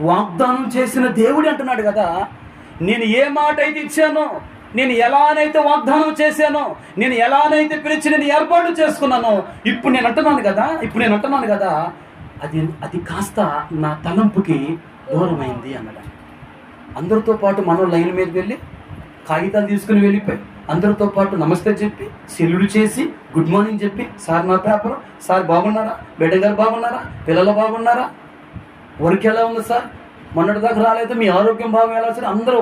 వాగ్దానం చేసిన దేవుడే అంటున్నాడు కదా. నేను ఏ మాట అయితే ఇచ్చానో, నేను ఎలానైతే వాగ్దానం చేశానో, నేను ఎలానైతే పిలిచి నేను ఏర్పాటు చేసుకున్నానో, ఇప్పుడు నేను అంటున్నాను కదా, అది కాస్త నా తలంపుకి దూరమైంది అన్నాడు. అందరితో పాటు మనం లైన్ మీద వెళ్ళి కాగితాలు తీసుకుని వెళ్ళిపోయి అందరితో పాటు నమస్తే చెప్పి, సెల్లుడు చేసి, గుడ్ మార్నింగ్ చెప్పి, సార్ నా పేపర్, సార్ బాగున్నారా, మేడం గారు బాగున్నారా, పిల్లలు బాగున్నారా, వర్క్ ఎలా ఉంది సార్, మొన్నటి దాకా రాలేదు, మీ ఆరోగ్యం బాగా ఎలా సార్, అందరూ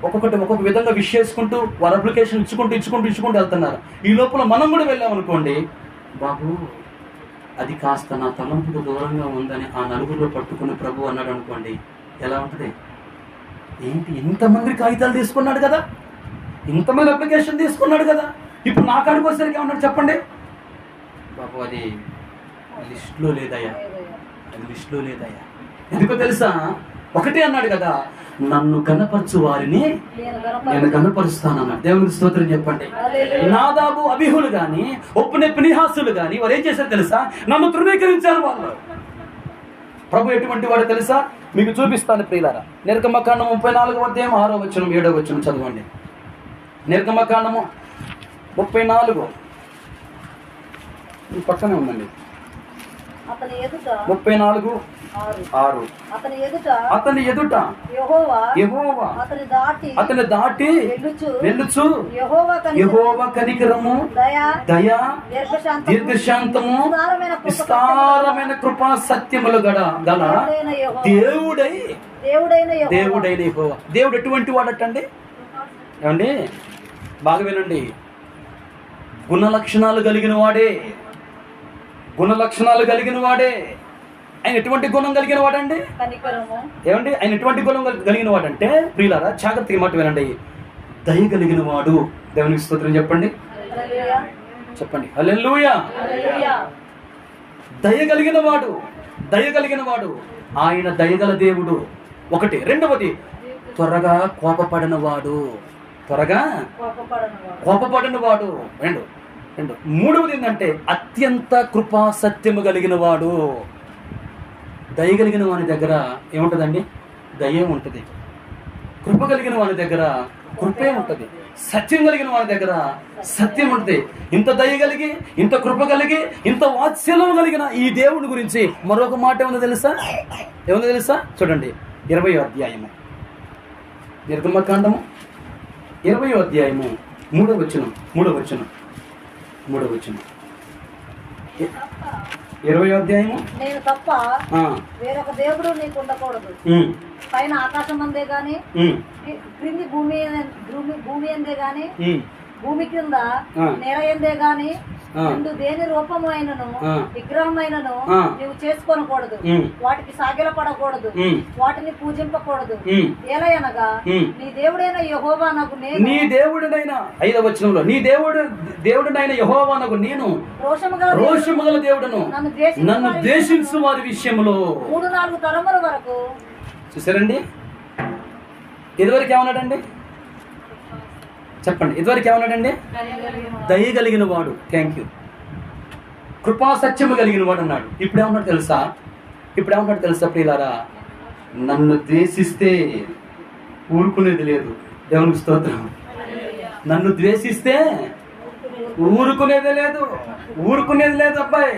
ఒక్కొక్క విధంగా విష్ చేసుకుంటూ వారి అప్లికేషన్ ఇచ్చుకుంటూ వెళ్తున్నారు. ఈ లోపల మనం కూడా వెళ్ళామనుకోండి, బాబు అది కాస్త నా తలంపుకు దూరంగా ఉందని ఆ నలుగురిలో పట్టుకుని ప్రభు అన్నాడు అనుకోండి, ఎలా ఉంటుంది? ఏంటి ఇంతమంది కాగితాలు తీసుకున్నాడు కదా, ఇంతమంది అప్లికేషన్ తీసుకున్నాడు కదా, ఇప్పుడు నా కాడికి వచ్చేసరికి ఏమన్నాడు చెప్పండి? బాబు అది లిస్టులో లేదయ్యా. ఎందుకో తెలుసా? ఒకటే అన్నాడు కదా, నన్ను కనపరచు వారిని నేను కనపరుస్తానన్నాడు. దేవునికి స్తోత్రం చెప్పండి. నాదాబు అబీహులు గాని, ఒప్పునే పినిహాసులు గాని వారు ఏం చేశారు తెలుసా? నన్ను తృణీకరించారు వాళ్ళు. ప్రభు ఎటువంటి వాడు తెలుసా? మీకు చూపిస్తాను ప్రియులారా. నిర్గమకాండము 34వ అధ్యాయం 6వ వచనం 7వ వచనం చదవండి. నిర్గమకాండము 34 పక్కనే ఉందండి. 34:6 అతని ఎదుట యెహోవా అతని దాటి వెళ్ళుచు యెహోవా కనికరము, దయ, దీర్ఘశాంతము, విస్తారమైన కృపా సత్యములు గల దేవుడైన యెహోవా. దేవుడు ఎటువంటి వాడటండి? ఏమండి బాగా వినండి. గుణ లక్షణాలు కలిగిన వాడే. ఆయన ఎటువంటి గుణం కలిగిన వాడండి? ఏమండి ఆయన ఎటువంటి గుణం కలిగిన వాడంటే ప్రియులారా జాగ్రత్తగా మాట వినండి. దయ కలిగిన వాడు. దేవునికి స్తోత్రం చెప్పండి. హల్లెలూయా. దయ కలిగిన వాడు. ఆయన దయగల దేవుడు. ఒకటి. రెండవది, త్వరగా కోపపడిన వాడు. రెండు. మూడవది ఏంటంటే అత్యంత కృపా సత్యము కలిగిన వాడు. దయ కలిగిన వాని దగ్గర ఏముంటదండి? దయ ఉంటుంది. కృప కలిగిన వాని దగ్గర కృపే ఉంటుంది. సత్యం కలిగిన వాని దగ్గర సత్యం ఉంటుంది. ఇంత దయ కలిగి, ఇంత కృప కలిగి, ఇంత వాత్సల్యం కలిగిన ఈ దేవుని గురించి మరొక మాట ఏముందో తెలుసా? చూడండి. 20వ అధ్యాయము నిర్గమకాండము 20వ అధ్యాయము 3వ వచనం 20వ అధ్యాయము. నేను తప్ప వేరొక దేవుడు నీకు ఉండకూడదు. పైన ఆకాశం అందే గాని, క్రింది భూమి అందే గాని, భూమి కింద నేల ఎందే గాని, ముందు దేని రూపము అయినను విగ్రహమైనను నీవు చేసుకోనకూడదు. వాటికి సాగిల పడకూడదు, వాటిని పూజింపకూడదు. ఏలయనగా నీ దేవుడైన యెహోవా నాకు నేను. నీ దేవుడైన 5వ వచనంలో నీ దేవుడైన యెహోవా నాకు నేను రోషము గల దేవుడను, నన్ను ద్వేషించు వారి విషయంలో 3-4 తరముల వరకు. చూసారండి? ఇదివరకు ఏమన్నాడండి? చెప్పండి. ఇదివరకు ఏమన్నాడండి? దయ కలిగిన వాడు. Thank you. కృపా సత్యము కలిగిన వాడు అన్నాడు. ఇప్పుడు ఏమన్నాడు తెలుసా ప్రియులారా? నన్ను ద్వేషిస్తే ఊరుకునేది లేదు. దేవునికి స్తోత్రం. నన్ను ద్వేషిస్తే ఊరుకునేది లేదు అబ్బాయి.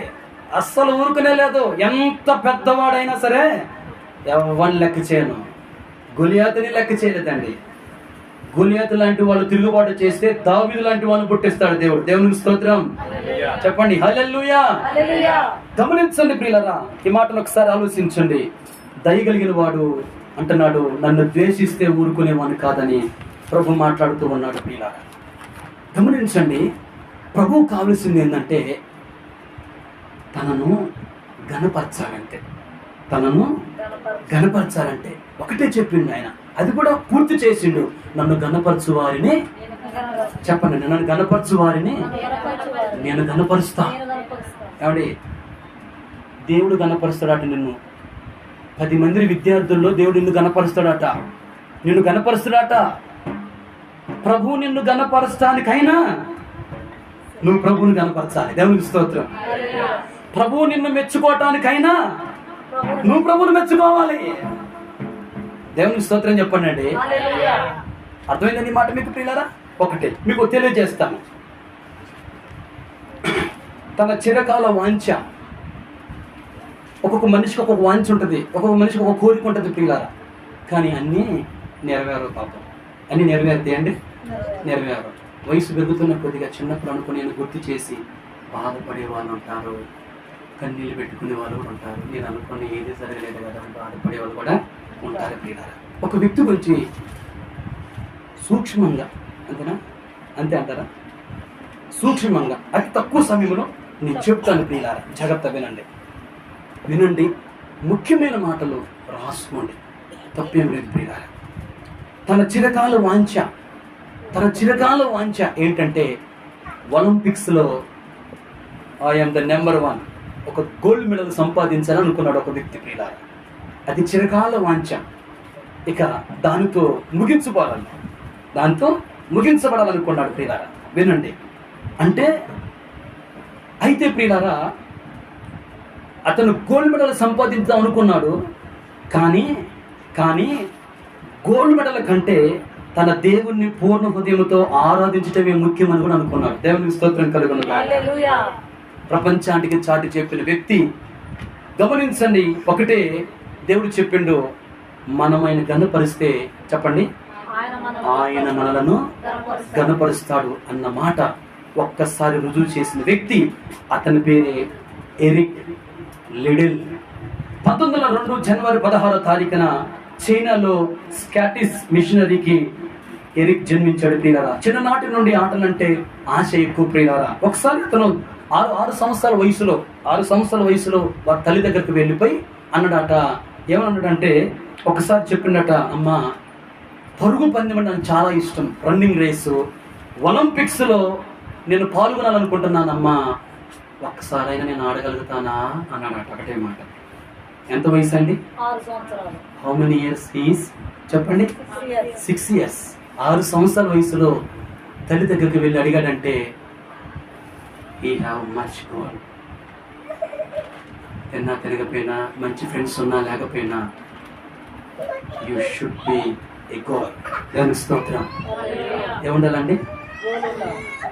అస్సలు ఊరుకునే లేదు. ఎంత పెద్దవాడైనా సరే ఎవరిని లెక్క చేయను. గొలియాతుని లెక్క చేయలేదండి. గొలియాతు లాంటి వాళ్ళు తిరుగుబాటు చేస్తే దావీదు లాంటి వాళ్ళని పుట్టిస్తాడు దేవుడు. దేవునికి స్తోత్రం చెప్పండి. హల్లెలూయా. గమనించండి ప్రియులారా, ఈ మాటను ఒకసారి ఆలోచించండి. దయ కలిగిన వాడు అంటున్నాడు, నన్ను ద్వేషిస్తే ఊరుకునేవాడు కాదని ప్రభు మాట్లాడుతూ ఉన్నాడు. ప్రియులారా గమనించండి. ప్రభువు కావలసింది ఏంటంటే తనను గణపరచాలంటే ఒకటే చెప్పిండు ఆయన. అది కూడా పూర్తి చేసిండు. నన్ను గణపరచు వారిని, చెప్పండి, నన్ను గణపరచు వారిని నేను గణపరుస్తా. ఏమండి దేవుడు గణపరుస్తాడట నిన్ను. 10 మంది విద్యార్థుల్లో దేవుడు నిన్ను గణపరుస్తాడట. ప్రభు నిన్ను గణపరచడానికైనా నువ్వు ప్రభువుని గణపరచాలి. దేవునికి స్తోత్రం. ప్రభువు నిన్ను మెచ్చుకోవటానికైనా నువ్వు ప్రభువుని మెచ్చుకోవాలి. దేవునికి స్తోత్రం చెప్పండి అండి. అర్థమైందండి ఈ మాట మీకు ప్రియులారా? ఒకటి మీకు తెలియజేస్తాను. తన చిరకాల వాంఛ, ఒక్కొక్క మనిషికి ఒక్కొక్క వాంఛ ఉంటుంది, ఒక్కొక్క మనిషికి ఒక్కొక్క కోరిక ఉంటుంది ప్రియులారా. కానీ అన్నీ నెరవేరు. పాపం అన్నీ నెరవేరుతాయి అండి. నెరవేరు. వయసు పెరుగుతున్న కొద్దిగా చిన్నప్పుడు అనుకుని నేను గుర్తు చేసి బాధపడే వాళ్ళు ఉంటారు, కన్నీళ్ళు పెట్టుకునే వాళ్ళు కూడా ఉంటారు. నేను అనుకుని ఏది జరగలేదు కదా బాధపడే వాళ్ళు కూడా ఉంటారు ప్రియులారా. ఒక వ్యక్తి గురించి సూక్ష్మంగా, అంటారా? సూక్ష్మంగా అతి తక్కువ సమయంలో నేను చెప్తాను ప్రియులారా. జాగ్రత్త వినండి. ముఖ్యమైన మాటలు రాసుకోండి, తప్పేం లేదు ప్రియులారా. తన చిరకాల వాంఛ ఏంటంటే ఒలింపిక్స్లో ఐఎమ్ ద నెంబర్ 1 ఒక గోల్డ్ మెడల్ సంపాదించాలని అనుకున్నాడు ఒక వ్యక్తి ప్రియులారా. అది చిరకాల వాంఛ. ఇక దానితో ముగించబడాలనుకున్నాడు ప్రియులారా. వినండి, అయితే ప్రియులారా, అతను గోల్డ్ మెడల్ సంపాదించాం అనుకున్నాడు. కానీ గోల్డ్ మెడల్ కంటే తన దేవుణ్ణి పూర్ణ హృదయంతో ఆరాధించటమే ముఖ్యమని కూడా అనుకున్నాడు. దేవునికి స్తోత్రం కలుగును గాక. ప్రపంచానికి చాటి చెప్పిన వ్యక్తి. గమనించండి, ఒకటే దేవుడు చెప్పిండు, మనం ఆయన గణపరిస్తే, చెప్పండి, ఆయన మనలను గణపరుస్తాడు అన్న మాట ఒక్కసారి రుజువు చేసిన వ్యక్తి. అతని పేరే ఎరిక్ లిడిల్. 1902 జనవరి 16వ తారీఖున చైనాలో స్కాటిష్ మిషనరీకి ఎరిక్ జన్మించాడు ప్రియులారా. చిన్ననాటి నుండి ఆటలంటే ఆశ ఎక్కువ ప్రియులారా. ఒకసారి అతను 6 సంవత్సరాల వయసులో వారి తల్లి దగ్గరికి వెళ్ళిపోయి అన్నాడట. ఏమన్నాడంటే, ఒకసారి చెప్పిండట, అమ్మ, పరుగు పందెం అంటే నాకు చాలా ఇష్టం, రన్నింగ్ రేసు, ఒలింపిక్స్లో నేను పాల్గొనాలనుకుంటున్నానమ్మా, ఒక్కసారైనా నేను ఆడగలుగుతానా అన్నాడట. ఒకటే మాట. ఎంత వయసు అండి? 6 సంవత్సరాలు. How many years he's? చెప్పండి. 6 years. 6 సంవత్సరాల వయసులో తల్లి దగ్గరికి వెళ్ళి అడిగాడంటే, హీ హ్యావ్ మచ్ గోల్. తిన్నా తిరగపోయినా, మంచి ఫ్రెండ్స్ ఉన్నా లేకపోయినా, you should be A goal. దానికి స్తోత్రం. ఏముండాలండి?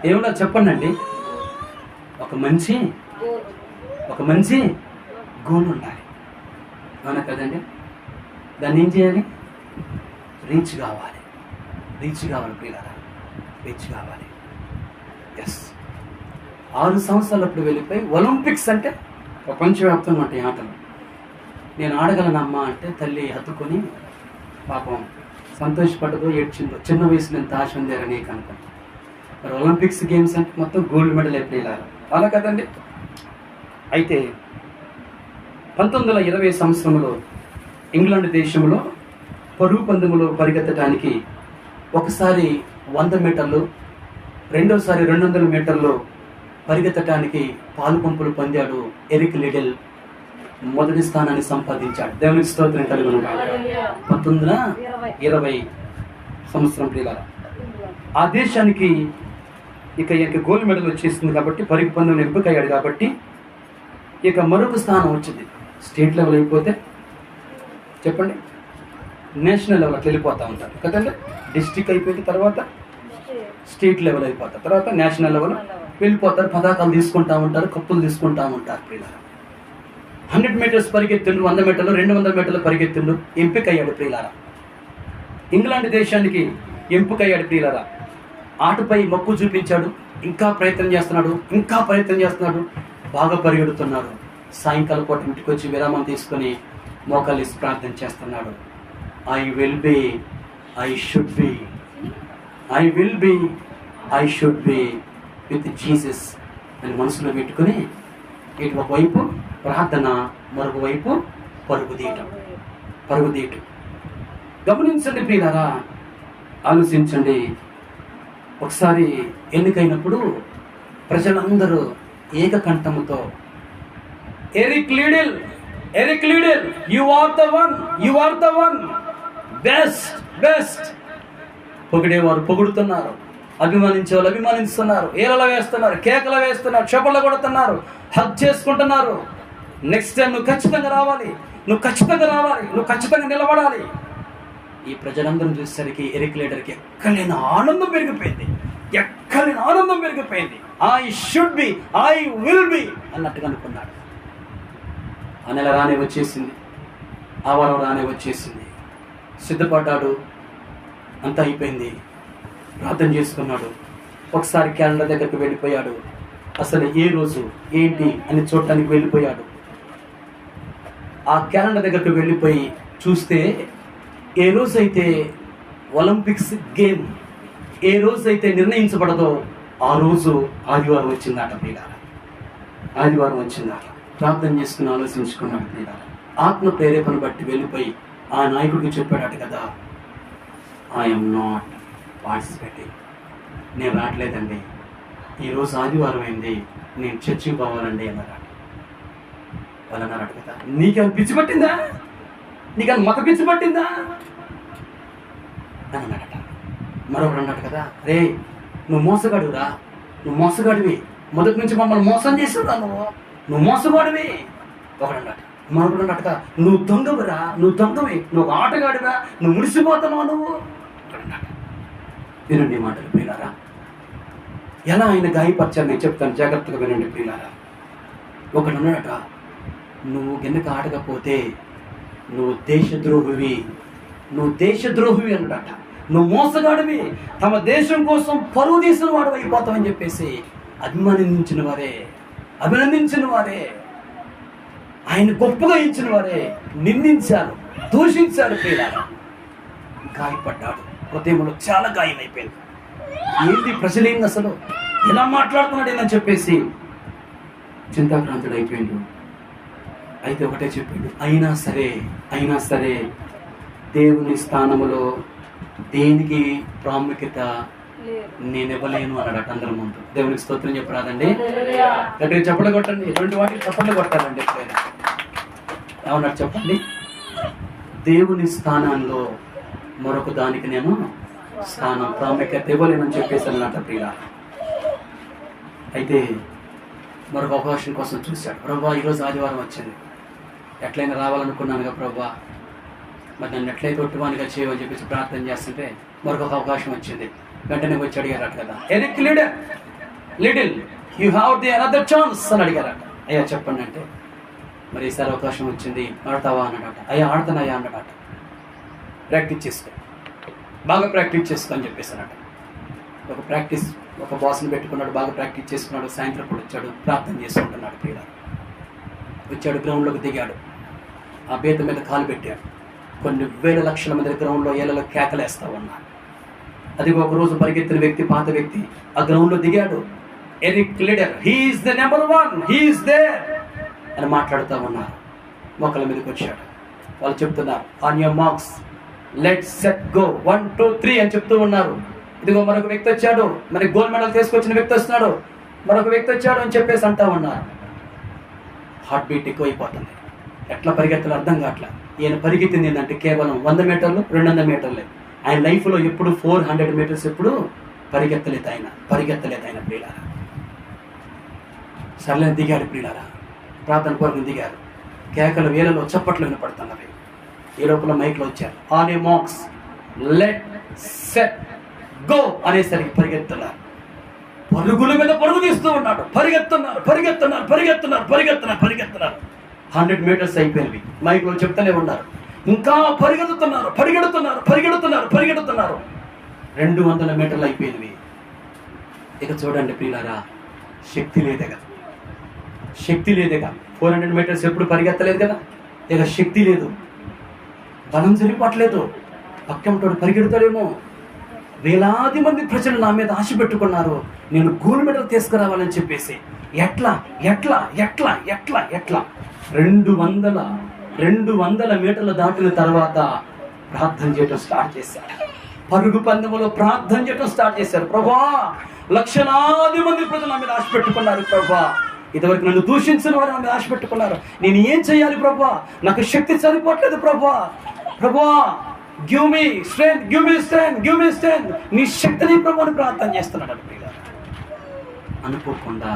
ఏముండాలి చెప్పండి అండి. ఒక మంచి గోల్ ఉండాలి, అవునా కదండి? దాన్ని ఏం చేయాలి? రీచ్ కావాలి ప్రియులారా, రీచ్ కావాలి. ఎస్. 6 సంవత్సరాలప్పుడు వెళ్ళిపోయి ఒలింపిక్స్ అంటే ప్రపంచవ్యాప్తంగా ఉంటాయి ఆటలు. నేను ఆడగలనమ్మా అంటే తల్లి హత్తుకొని పాపం సంతోషపడ్డదో ఏడ్చిందో. చిన్న వయసులో ఎంత ఆశ ఉందారని కనుక. మరి ఒలింపిక్స్ గేమ్స్ అంటే మొత్తం గోల్డ్ మెడల్ అయిపోయారు, అలా కదండి. అయితే 1920 సంవత్సరంలో ఇంగ్లాండ్ దేశంలో పరుగు పందెములో పరిగెత్తడానికి ఒకసారి 100 మీటర్లు, రెండోసారి 200 మీటర్లు పరిగెత్తడానికి పాలుపంపులు పొందాడు ఎరిక్ లిడిల్. మొదటి స్థానాన్ని సంపాదించాడు. దేవునికి స్తోత్రం కలుగును గాక. 1920 సంవత్సరం ప్రియులారా. ఆ దేశానికి ఇక గోల్డ్ మెడల్ వచ్చేసింది కాబట్టి, పరుగు పందెంలో ఎంపికయ్యాడు కాబట్టి ఇక మరొక స్థానం వచ్చింది. స్టేట్ లెవెల్ అయిపోతే చెప్పండి, నేషనల్ లెవెల్ వెళ్ళిపోతూ ఉంటారు కదండి. డిస్ట్రిక్ట్ అయిపోయిన తర్వాత స్టేట్ లెవెల్ అయిపోతారు, తర్వాత నేషనల్ లెవెల్ వెళ్ళిపోతారు. పతాకాలు తీసుకుంటా ఉంటారు, కప్పులు తీసుకుంటా ఉంటారు ప్రియులారా. 100 మీటర్స్ పరిగెత్తిండు, 100 మీటర్లు, 200 మీటర్లు పరిగెత్తిండు, ఎంపికయ్యాడు ప్రియులారా. ఇంగ్లాండ్ దేశానికి ఎంపికయ్యాడు ప్రియులారా. ఆటపై మక్కువ చూపించాడు, ఇంకా ప్రయత్నం చేస్తున్నాడు, బాగా పరిగెడుతున్నాడు. సాయంకాలం పూట ఇంటికి వచ్చి విరామం తీసుకొని మోకాళ్ళేసి ప్రార్థన చేస్తున్నాడు. I will be with Jesus అని మనసులో పెట్టుకుని ఇటు ఒకవైపు ప్రార్థన, మరొక వైపు పరుగుదీయటం. గమనించండి ప్రియులారా, ఆలోచించండి. ఒకసారి ఎన్నికైనప్పుడు ప్రజలందరూ ఏకకంఠముతో Eric Liddell, you are the one, best. పొగిడేవారు పొగుడుతున్నారు, అభిమానించేవాళ్ళు అభిమానిస్తున్నారు, ఏలలు వేస్తున్నారు, కేకలు వేస్తున్నారు, చప్పట్లు కొడుతున్నారు, హగ్ చేసుకుంటున్నారు. నెక్స్ట్ టైం నువ్వు ఖచ్చితంగా రావాలి, నువ్వు ఖచ్చితంగా నిలబడాలి. ఈ ప్రజలందరం చూసేసరికి ఎరిక్ లీడర్కి ఎక్కలేని ఆనందం పెరిగిపోయింది. I should be, I will be అన్నట్టుగా అనుకున్నాడు. ఆ నెల రానే వచ్చేసింది, ఆ వారం రానే వచ్చేసింది. సిద్ధపడ్డాడు, అంతా అయిపోయింది. ప్రార్థన చేసుకున్నాడు. ఒకసారి క్యాలెండర్ దగ్గరికి వెళ్ళిపోయాడు. అసలు ఏ రోజు ఏంటి అని చూడటానికి వెళ్ళిపోయాడు. ఆ క్యాలెండర్ దగ్గరికి వెళ్ళిపోయి చూస్తే ఏ రోజైతే ఒలింపిక్స్ గేమ్ ఏ రోజైతే నిర్ణయించబడదో ఆ రోజు ఆదివారం వచ్చిందట ప్రియులారా. ప్రార్థన చేసుకుని ఆలోచించుకున్నాడు ప్రియులారా. ఆత్మ ప్రేరేపణ బట్టి వెళ్ళిపోయి ఆ నాయకుడికి చెప్పాడట కదా, ఐఎమ్ నాట్ పార్టిసిపేటింగ్, నేను రావట్లేదండి, ఈరోజు ఆదివారం అయింది, నేను చర్చికి పోవాలండి అన్నారట. వాళ్ళు అన్నారట కదా, నీకేమైనా పిచ్చి పట్టిందా, నీకన్నా మత పిచ్చి పట్టిందా అని అన్నాడట. మరొకడు అన్నాడు కదా, రే నువ్వు మోసగాడురా, నువ్వు మోసగాడివి, మొదటి నుంచి మమ్మల్ని మోసం చేసావురా, నువ్వు మోసగాడివి ఒకడు అన్నాడు. మరొకడు అన్నాడు కదా, నువ్వు దొంగవురా, నువ్వు దొంగవి, నువ్వు ఒక ఆటగాడివా, నువ్వు ముడిసిపోతున్నావు నువ్వు అన్నాడు. వినండి మాటలు ప్రియులారా, ఎలా ఆయన గాయపరిచారు నేను చెప్తాను, జాగ్రత్తగా వినండి ప్రియులారా. ఒకడు అన్నాడట, నువ్వు గిన్నెక ఆడకపోతే నువ్వు దేశద్రోహివి, నువ్వు దేశద్రోహివి అన్నాడట. నువ్వు మోసగాడివి, తమ దేశం కోసం పరువు తీసిన వాడు అయిపోతావని చెప్పేసి అభిమానించిన వారే ఆయన గొప్పగా ఇచ్చిన వారే నిందించారు, దూషించారు ప్రియులారా. గాయపడ్డాడు, హృదయంలో చాలా గాయమైపోయింది. ఏంటి ప్రజలేంది అసలు, ఎలా మాట్లాడుతున్నాడు ఏందని చెప్పేసి చింతాక్రాంతుడు అయిపోయిండు. అయితే ఒకటే చెప్పిండు, అయినా సరే దేవుని స్థానములో దేనికి ప్రాముఖ్యత నేను ఇవ్వలేను అన్నాడట అందరి ముందు. దేవునికి స్తోత్రం చెప్పరాదండి, గట్టిగా చప్పట్లు కొట్టండి, ఎటువంటి వాటికి చప్పట్లు కొట్టాలండి. ఎప్పుడైనా ఏమన్నాడు చెప్పండి, దేవుని స్థానంలో మరొక దానికి నేను ప్రాముఖ్యత ఇవ్వలేనని చెప్పేసి అన్నమాట ప్రియ. అయితే మరొక అవకాశం కోసం చూశాడు. ప్రభా ఈరోజు ఆదివారం వచ్చింది, ఎట్లయినా రావాలనుకున్నానుగా ప్రభా, మరి నన్ను ఎట్లయితే ఒట్టువానిగా చేయమని చెప్పేసి ప్రార్థన చేస్తుంటే మరొక అవకాశం వచ్చింది. వెంటనే వచ్చి అడిగారట కదా, Eric little you have the another chance అని అడిగారట. అయ్యా చెప్పండి అంటే, మరి ఈసారి అవకాశం వచ్చింది, ఆడతావా అన్నాడట. అయ్యా ఆడతానయ్యా అన్నాడట. బాగా ప్రాక్టీస్ చేసుకో అని చెప్పేసానట. ఒక బాస్ని పెట్టుకున్నాడు, బాగా ప్రాక్టీస్ చేసుకున్నాడు. సాయంత్రం కూడా వచ్చాడు, ప్రార్థన చేసుకుంటున్నాడు. క్రీడ వచ్చాడు, గ్రౌండ్లోకి దిగాడు, ఆ బీత మీద కాలు పెట్టాడు. కొన్ని వేల లక్షల మంది గ్రౌండ్లో ఏళ్ళలో కేకలేస్తా ఉన్నారు. అది ఒక రోజు పరిగెత్తిన వ్యక్తి, పాత వ్యక్తి ఆ గ్రౌండ్లో దిగాడు. Eric Liddell, he is the number 1, he is there అని మాట్లాడుతూ ఉన్నారు. మొక్కల మీదకి వచ్చాడు. వాళ్ళు చెప్తున్నారు, on your marks let's set go 1 2 3 అని చెప్తూ ఉన్నారు. ఇదిగో మరొక వ్యక్తి వచ్చాడు, మరి గోల్డ్ మెడల్ తీసుకొచ్చిన వ్యక్తి వస్తున్నాడు, మరొక వ్యక్తి వచ్చాడు అని చెప్పేసి అంటా ఉన్నారు. హార్ట్ బీట్ ఎక్కువైపోతుంది, ఎట్లా పరిగెత్తాలో అర్థం కావట్లా. ఈయన పరిగెత్తింది ఏంటంటే కేవలం 100 మీటర్లు 200 మీటర్లే. ఆయన లైఫ్లో ఎప్పుడు 400 మీటర్స్ ఎప్పుడు పరిగెత్తలేదు ఆయన ప్రియులారా. సర్లేని దిగాడు ప్రియులారా, ప్రార్థన కొరకు దిగారు. కేకల వేలలో చప్పట్లు వినపడుతున్నవి. ఈ లోపల మైక్లో వచ్చారు, on a marks let set go అనేసరికి పరిగెత్తున్నారు. పరుగుల మీద పరుగు తీస్తూ ఉన్నాడు. పరిగెత్తున్నారు. 100 మీటర్స్ అయిపోయినవి. మైక్లో చెప్తూనే ఉన్నారు, ఇంకా పరిగెడుతున్నారు. 200 మీటర్లు అయిపోయినవి. ఇక చూడండి ప్రియులారా, శక్తి లేదేగా. 400 మీటర్స్ ఎప్పుడు పరిగెత్తలేదు కదా, ఇక శక్తి లేదు, బలం సరిపట్లేదు. పక్కంటోడు పరిగెడతాడేమో. వేలాది మంది ప్రజలు నా మీద ఆశ పెట్టుకున్నారు, నేను గోల్డ్ మెడల్ తీసుకురావాలని చెప్పేసి. ఎట్లా 200 మీటర్లు దాటిన తర్వాత ప్రార్థన చేయడం స్టార్ట్ చేశారు. పరుగు పందెంలో ప్రార్థన చేయడం స్టార్ట్ చేశారు. ప్రభా, లక్షలాది మంది ప్రజలు నా మీద ఆశ పెట్టుకున్నారు ప్రభా, ఇదివరకు నన్ను దూషించిన వారు నా మీద ఆశ పెట్టుకున్నారు, నేను ఏం చేయాలి ప్రభా, నాకు శక్తి సరిపోవట్లేదు ప్రభా, గివ్ మీ స్ట్రెంగ్త్, నీ శక్తిని ప్రభువుని ప్రార్థన చేస్తున్నాడు. అనుకోకుండా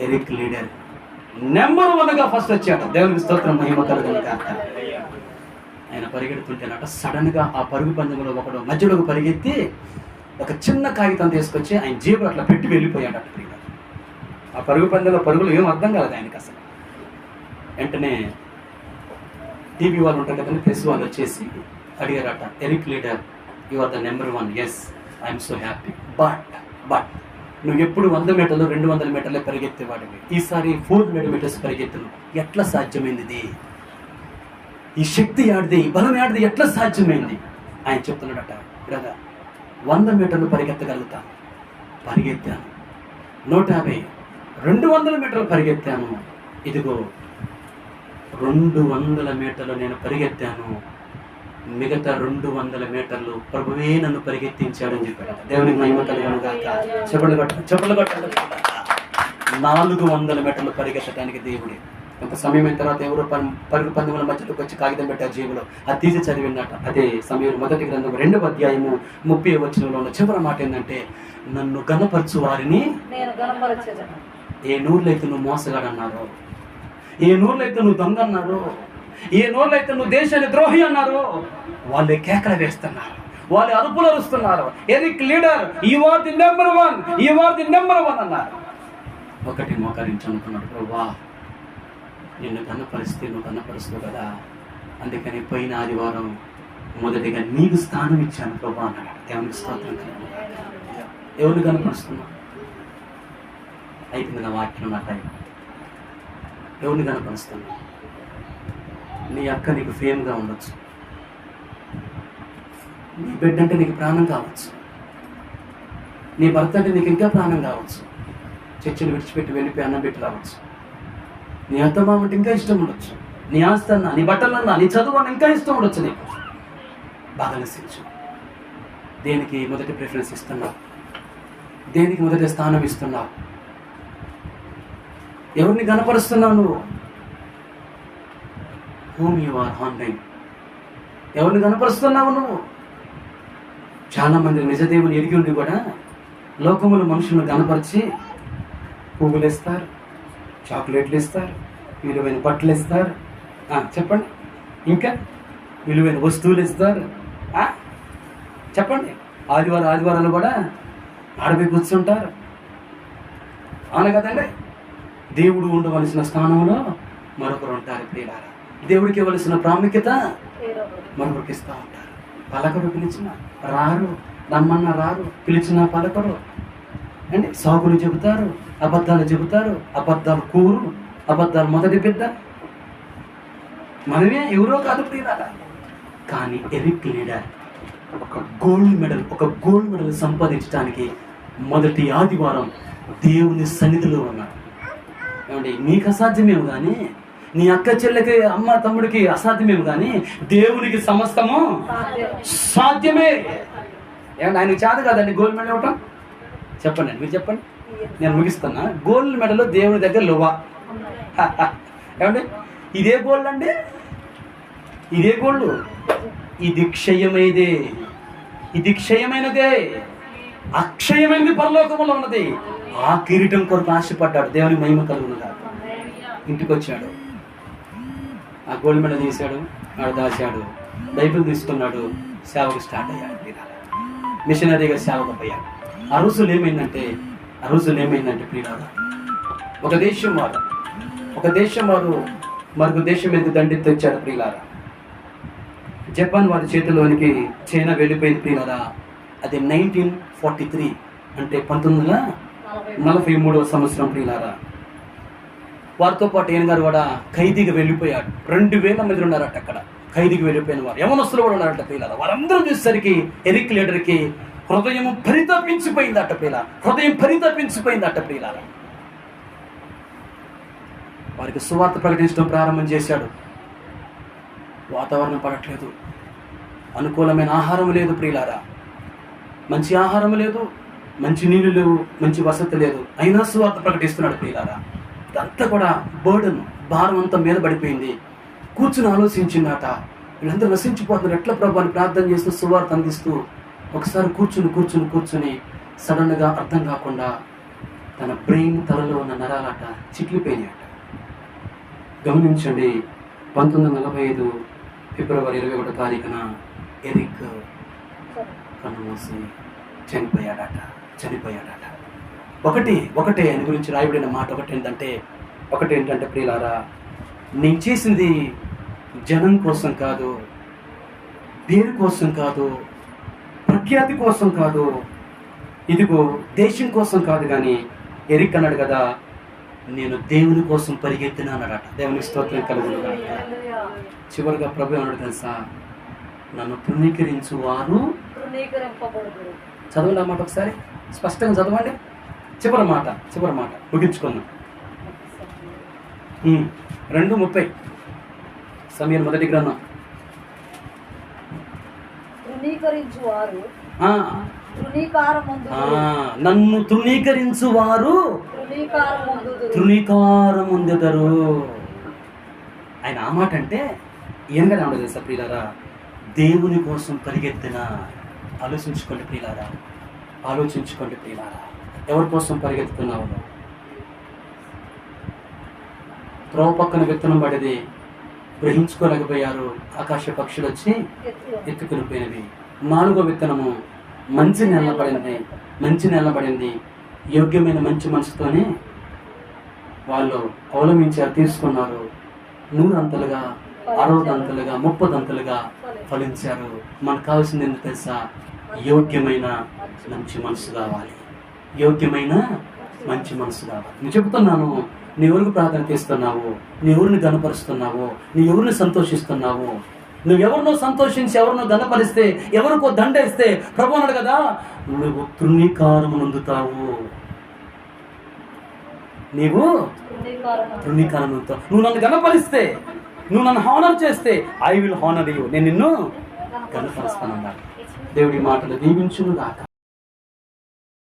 ఎరిక్ లీడర్ నెంబర్ 1గా ఫస్ట్ వచ్చాడు. దేవునికి స్తోత్రం, మహిమ కలుగును గాక. ఆయన పరిగెడుతుంటేనట, సడన్ గా ఆ పరుగు పందెంలో ఒకడు మధ్యలోకి పరిగెత్తి ఒక చిన్న కాగితం తీసుకొచ్చి ఆయన జేబులో అట్లా పెట్టి వెళ్ళిపోయాడట. ఆ పరుగు పందెంలో పరుగులు ఏం అర్థం కాలేదు ఆయనకి అసలు. వెంటనే టీవీ వాళ్ళు ఉంటారు కదా, ప్రెస్ వాళ్ళు వచ్చేసి అడిగారట, Eric leader you are the number 1, yes I'm so happy, but నువ్వు ఎప్పుడు 100 మీటర్లు 200 మీటర్లే పరిగెత్తేవాడివి, ఈసారి 400 మీటర్స్ పరిగెత్తును, ఎట్లా సాధ్యమైంది? ఈ శక్తి ఆడిది, ఈ బలం ఆడిది, ఎట్లా సాధ్యమైంది? ఆయన చెప్తున్నాడట, బ్రదర్ 100 మీటర్లు పరిగెత్తగలుగుతాను, పరిగెత్తాను. 150 200 మీటర్లు పరిగెత్తాను, ఇదిగో 200 మీటర్లు నేను పరిగెత్తాను, మిగతా 200 మీటర్లు ప్రభువే నన్ను పరిగెత్తించాడని చెప్పాడు. దేవునికి మహిమ కలుగును గాక. చెప్పలు కొట్టండి. 400 మీటర్లు పరిగెత్తడానికి దేవుడే కొంత సమయం అయిన తర్వాత ఎవరో పరుగు పందెముల మధ్యలోకి వచ్చి కాగితం పెట్టారు జేబులో, అది తీసి చదివినట. అదే సమయం మొదటి గ్రంథం 2వ అధ్యాయము 30వ వచనంలో ఉన్న చివరి మాట ఏంటంటే, నన్ను గణపరచు వారిని నేను గణపరచెదను. ఏ నూరులో అయితే నువ్వు మోసగాడన్నారో, ఏ నూరులో అయితే నువ్వు దొంగ అన్నారో, ఏ నూరులో అయితే నువ్వు దేశాన్ని ద్రోహి అన్నారో, వాళ్ళే కేకలు వేస్తున్నారు, వాళ్ళే అరుపులు అరుస్తున్నారు. Eric leader, you are the number 1, you are the number 1 అన్నారు. ఒకటి మోకరించి అనుకున్నాడు, ప్రభువా నిన్ను గణపరిస్తే నువ్వు గణపరుస్తావు కదా, అందుకని పోయిన ఆదివారం మొదటిగా నీకు స్థానం ఇచ్చాను ప్రభువా అన్నాడు. దేవునికి స్తోత్రం కలుగును. ఎవరిని కనపరుస్తున్నావు? అయిపోయింది నా వాక్యం, నా టైం. ఎవరిని కనపరుస్తున్నావు? నీ అక్క నీకు ఫేమ్గా ఉండొచ్చు, నీ బిడ్డ అంటే నీకు ప్రాణం కావచ్చు, నీ భర్త అంటే నీకు ఇంకా ప్రాణం కావచ్చు, చర్చలు విడిచిపెట్టి వెళ్ళిపోయి అన్నం పెట్టి రావచ్చు, నీ అత్తమామ అంటే ఇంకా ఇష్టం ఉండొచ్చు, నీ ఆస్తి అన్నా, నీ బట్టలన్నా, నీ చదువు అన్న ఇంకా ఇష్టం ఉండొచ్చు. నీకు బాగా ఆలోచించు. దేనికి మొదటి ప్రిఫరెన్స్ ఇస్తున్నావు? దేనికి మొదటి స్థానం ఇస్తున్నావు? ఎవరిని గణపరుస్తున్నావు నువ్వు? Whom you are honouring? ఎవరిని గణపరుస్తున్నావు నువ్వు? చాలా మంది నిజదేవుని ఎరిగి ఉండి కూడా లోకములు మనుషులను గణపరిచి పువ్వులు ఇస్తారు, చాక్లెట్లు ఇస్తారు, విలువైన బట్టలు ఇస్తారు, చెప్పండి, ఇంకా విలువైన వస్తువులు ఇస్తారు. చెప్పండి, ఆదివారాలు కూడా ఆడపోయి కూర్చుంటారు. అవును కదండి. దేవుడు ఉండవలసిన స్థానంలో మరొకరు ఉంటారు. ప్రియులారా, దేవుడికి ఇవ్వవలసిన ప్రాముఖ్యత మరొకరికి ఇస్తూ ఉంటారు. పలకరు, పిలిచిన రారు, రమ్మన్న రారు, పిలిచిన పలకరు అండి. సాకులు చెబుతారు, అబద్ధాలు చెబుతారు, అబద్ధాలు కూరు, అబద్ధాలు మొదటి బిడ్డ. మనమే ఎవరో కాదు ప్రియులారా. కానీ ఎరిక్ లీడర్ ఒక గోల్డ్ మెడల్ సంపాదించడానికి మొదటి ఆదివారం దేవుని సన్నిధిలో ఉన్నాడు. ఏమండి, నీకు అసాధ్యమేమో కానీ, నీ అక్క చెల్లెకి, అమ్మ తమ్ముడికి అసాధ్యమేమో కానీ, దేవునికి సమస్తము సాధ్యమే. ఏమంటే ఆయనకి చేత కాదండి గోల్డ్ మెడల్ ఇవ్వటం? చెప్పండి, మీరు చెప్పండి, నేను ముగిస్తున్నా. గోల్డ్ మెడల్ దేవుని దగ్గర లోవా? ఏమండి, ఇదే గోల్డ్ అండి, ఇదే గోల్డ్. ఇది క్షయమైనదే, ఇది క్షయమైనదే, అక్షయమైనది పరలోకములో ఉన్నది. ఆ కిరీటం కొరకు ఆశపడ్డాడు. దేవుని మహిమ కలుగునుగా. ఇంటికి వచ్చాడు, ఆ గోల్డ్ మెడల్ తీశాడు, ఆడ దాచాడు, బైబిల్ తీసుకున్నాడు, సేవకు స్టార్ట్ అయ్యాడు. మిషనరీగా సేవకు పోయాడు. ఆ రోజులు ఏమైందంటే ప్రియులారా, ఒక దేశం వారు మరొక దేశం మీద దండి తెచ్చాడు. ప్రియులారా, జపాన్ వారి చేతిలోనికి చైనా వెళ్ళిపోయింది. ప్రియులారా, అది 1943 అంటే 1943వ సంవత్సరం. ప్రియులారా, వారితో పాటు ఈయన గారు కూడా ఖైదీగా వెళ్ళిపోయాడు. 2000 మంది ఉన్నారట అక్కడ ఖైదీకి వెళ్ళిపోయిన వారు. యవనస్తులు కూడా ఉన్నారట. ప్రియులారా, వారందరూ చూసేసరికి ఎరిక్ లీడర్కి హృదయం పరితపించిపోయిందట. ప్రియులారా, వారికి సువార్త ప్రకటించడం ప్రారంభం చేశాడు. వాతావరణం పడట్లేదు, అనుకూలమైన ఆహారం లేదు. ప్రియులారా, మంచి ఆహారం లేదు, మంచి నీళ్లు లేవు, మంచి వసతి లేదు. అయినా సువార్త ప్రకటిస్తున్నాడు. ప్రియులారా, ఇదంతా కూడా భారం అంతా మీద పడిపోయింది. కూర్చుని ఆలోచించిందట, వీళ్ళందరూ నశించిపోతున్నారు, ఎట్లా ప్రభు అని ప్రార్థన చేస్తూ సువార్త అందిస్తూ ఒకసారి కూర్చుని సడన్గా అర్థం కాకుండా తన బ్రెయిన్ తలలో ఉన్న నరాలట చిట్లిపోయినాయట. గమనించండి, 1945 ఫిబ్రవరి 21వ తారీఖున ఎరిక్ కన్నుమూసి చనిపోయాడట. ఒకటే ఆయన గురించి రాయబడిన మాట ఒకటేంటంటే ప్రియులారా, నేను చేసింది జనం కోసం కాదు, పేరు కోసం కాదు, ప్రఖ్యాతి కోసం కాదు, ఇదిగో దేశం కోసం కాదు. కానీ ఎరిక్ అన్నాడు కదా, నేను దేవుని కోసం పరిగెత్తినా అన్నాడట. దేవునికి స్తోత్రం కలుగును గాక. చివరిగా ప్రభు అన్నాడు తెలుసా, నన్ను తృణీకరించు వారు చదవండి అన్నమాట. ఒకసారి స్పష్టంగా చదవండి. చివరి మాట ముగించుకుందాం. 2:30 సమయం మొదటి గ్రంథం. నన్ను తృణీకరించు వారు తృణీకారముందెదరు. ఆయన ఆ మాట అంటే ఏంగా ఉండదు తెలుసా ప్రియులారా, దేవుని కోసం పరిగెత్తిన. ఆలోచించుకోండి ప్రియులారా, ఆలోచించుకోండి ప్రియులారా, ఎవరి కోసం పరిగెత్తుతున్నావు? త్రోవ పక్కన విత్తనం పడేది గ్రహించుకోలేకపోయారు, ఆకాశ పక్షులు వచ్చి ఎత్తుకుని పోయినవి. 4వ విత్తనము మంచి నిలబడింది. యోగ్యమైన మంచి మనసుతోనే వాళ్ళు అవలంబించారు, తీసుకున్నారు. 100 అంతలుగా, 60 అంతలుగా, 30 అంతలుగా ఫలించారు. మనకు కావాల్సింది ఏంటో తెలుసా? యోగ్యమైన మంచి మనసు కావాలి. యోగ్యమైన మంచి మనసు కావాలి. నేను చెప్తున్నాను, నీ ఎవరికి ప్రార్థన చేస్తున్నావు? నీ ఎవరిని గణపరుస్తున్నావు? నీ ఎవరిని సంతోషిస్తున్నావు? నువ్వెవరినో సంతోషించి ఎవరినో దండపరిస్తే, ఎవరికో దండేస్తే ప్రభు అన్నాడు కదా, నువ్వు తృణీకారము నొందుతావు. నీవు తృణీకారం నొందుతావు. నువ్వు నన్ను గణపరిస్తే, నువ్వు నన్ను హానర్ చేస్తే, ఐ విల్ హానర్ యూ. నేను నిన్ను గణపరుస్తానన్నాడు. దేవుడి మాటలు దీవించును గాక.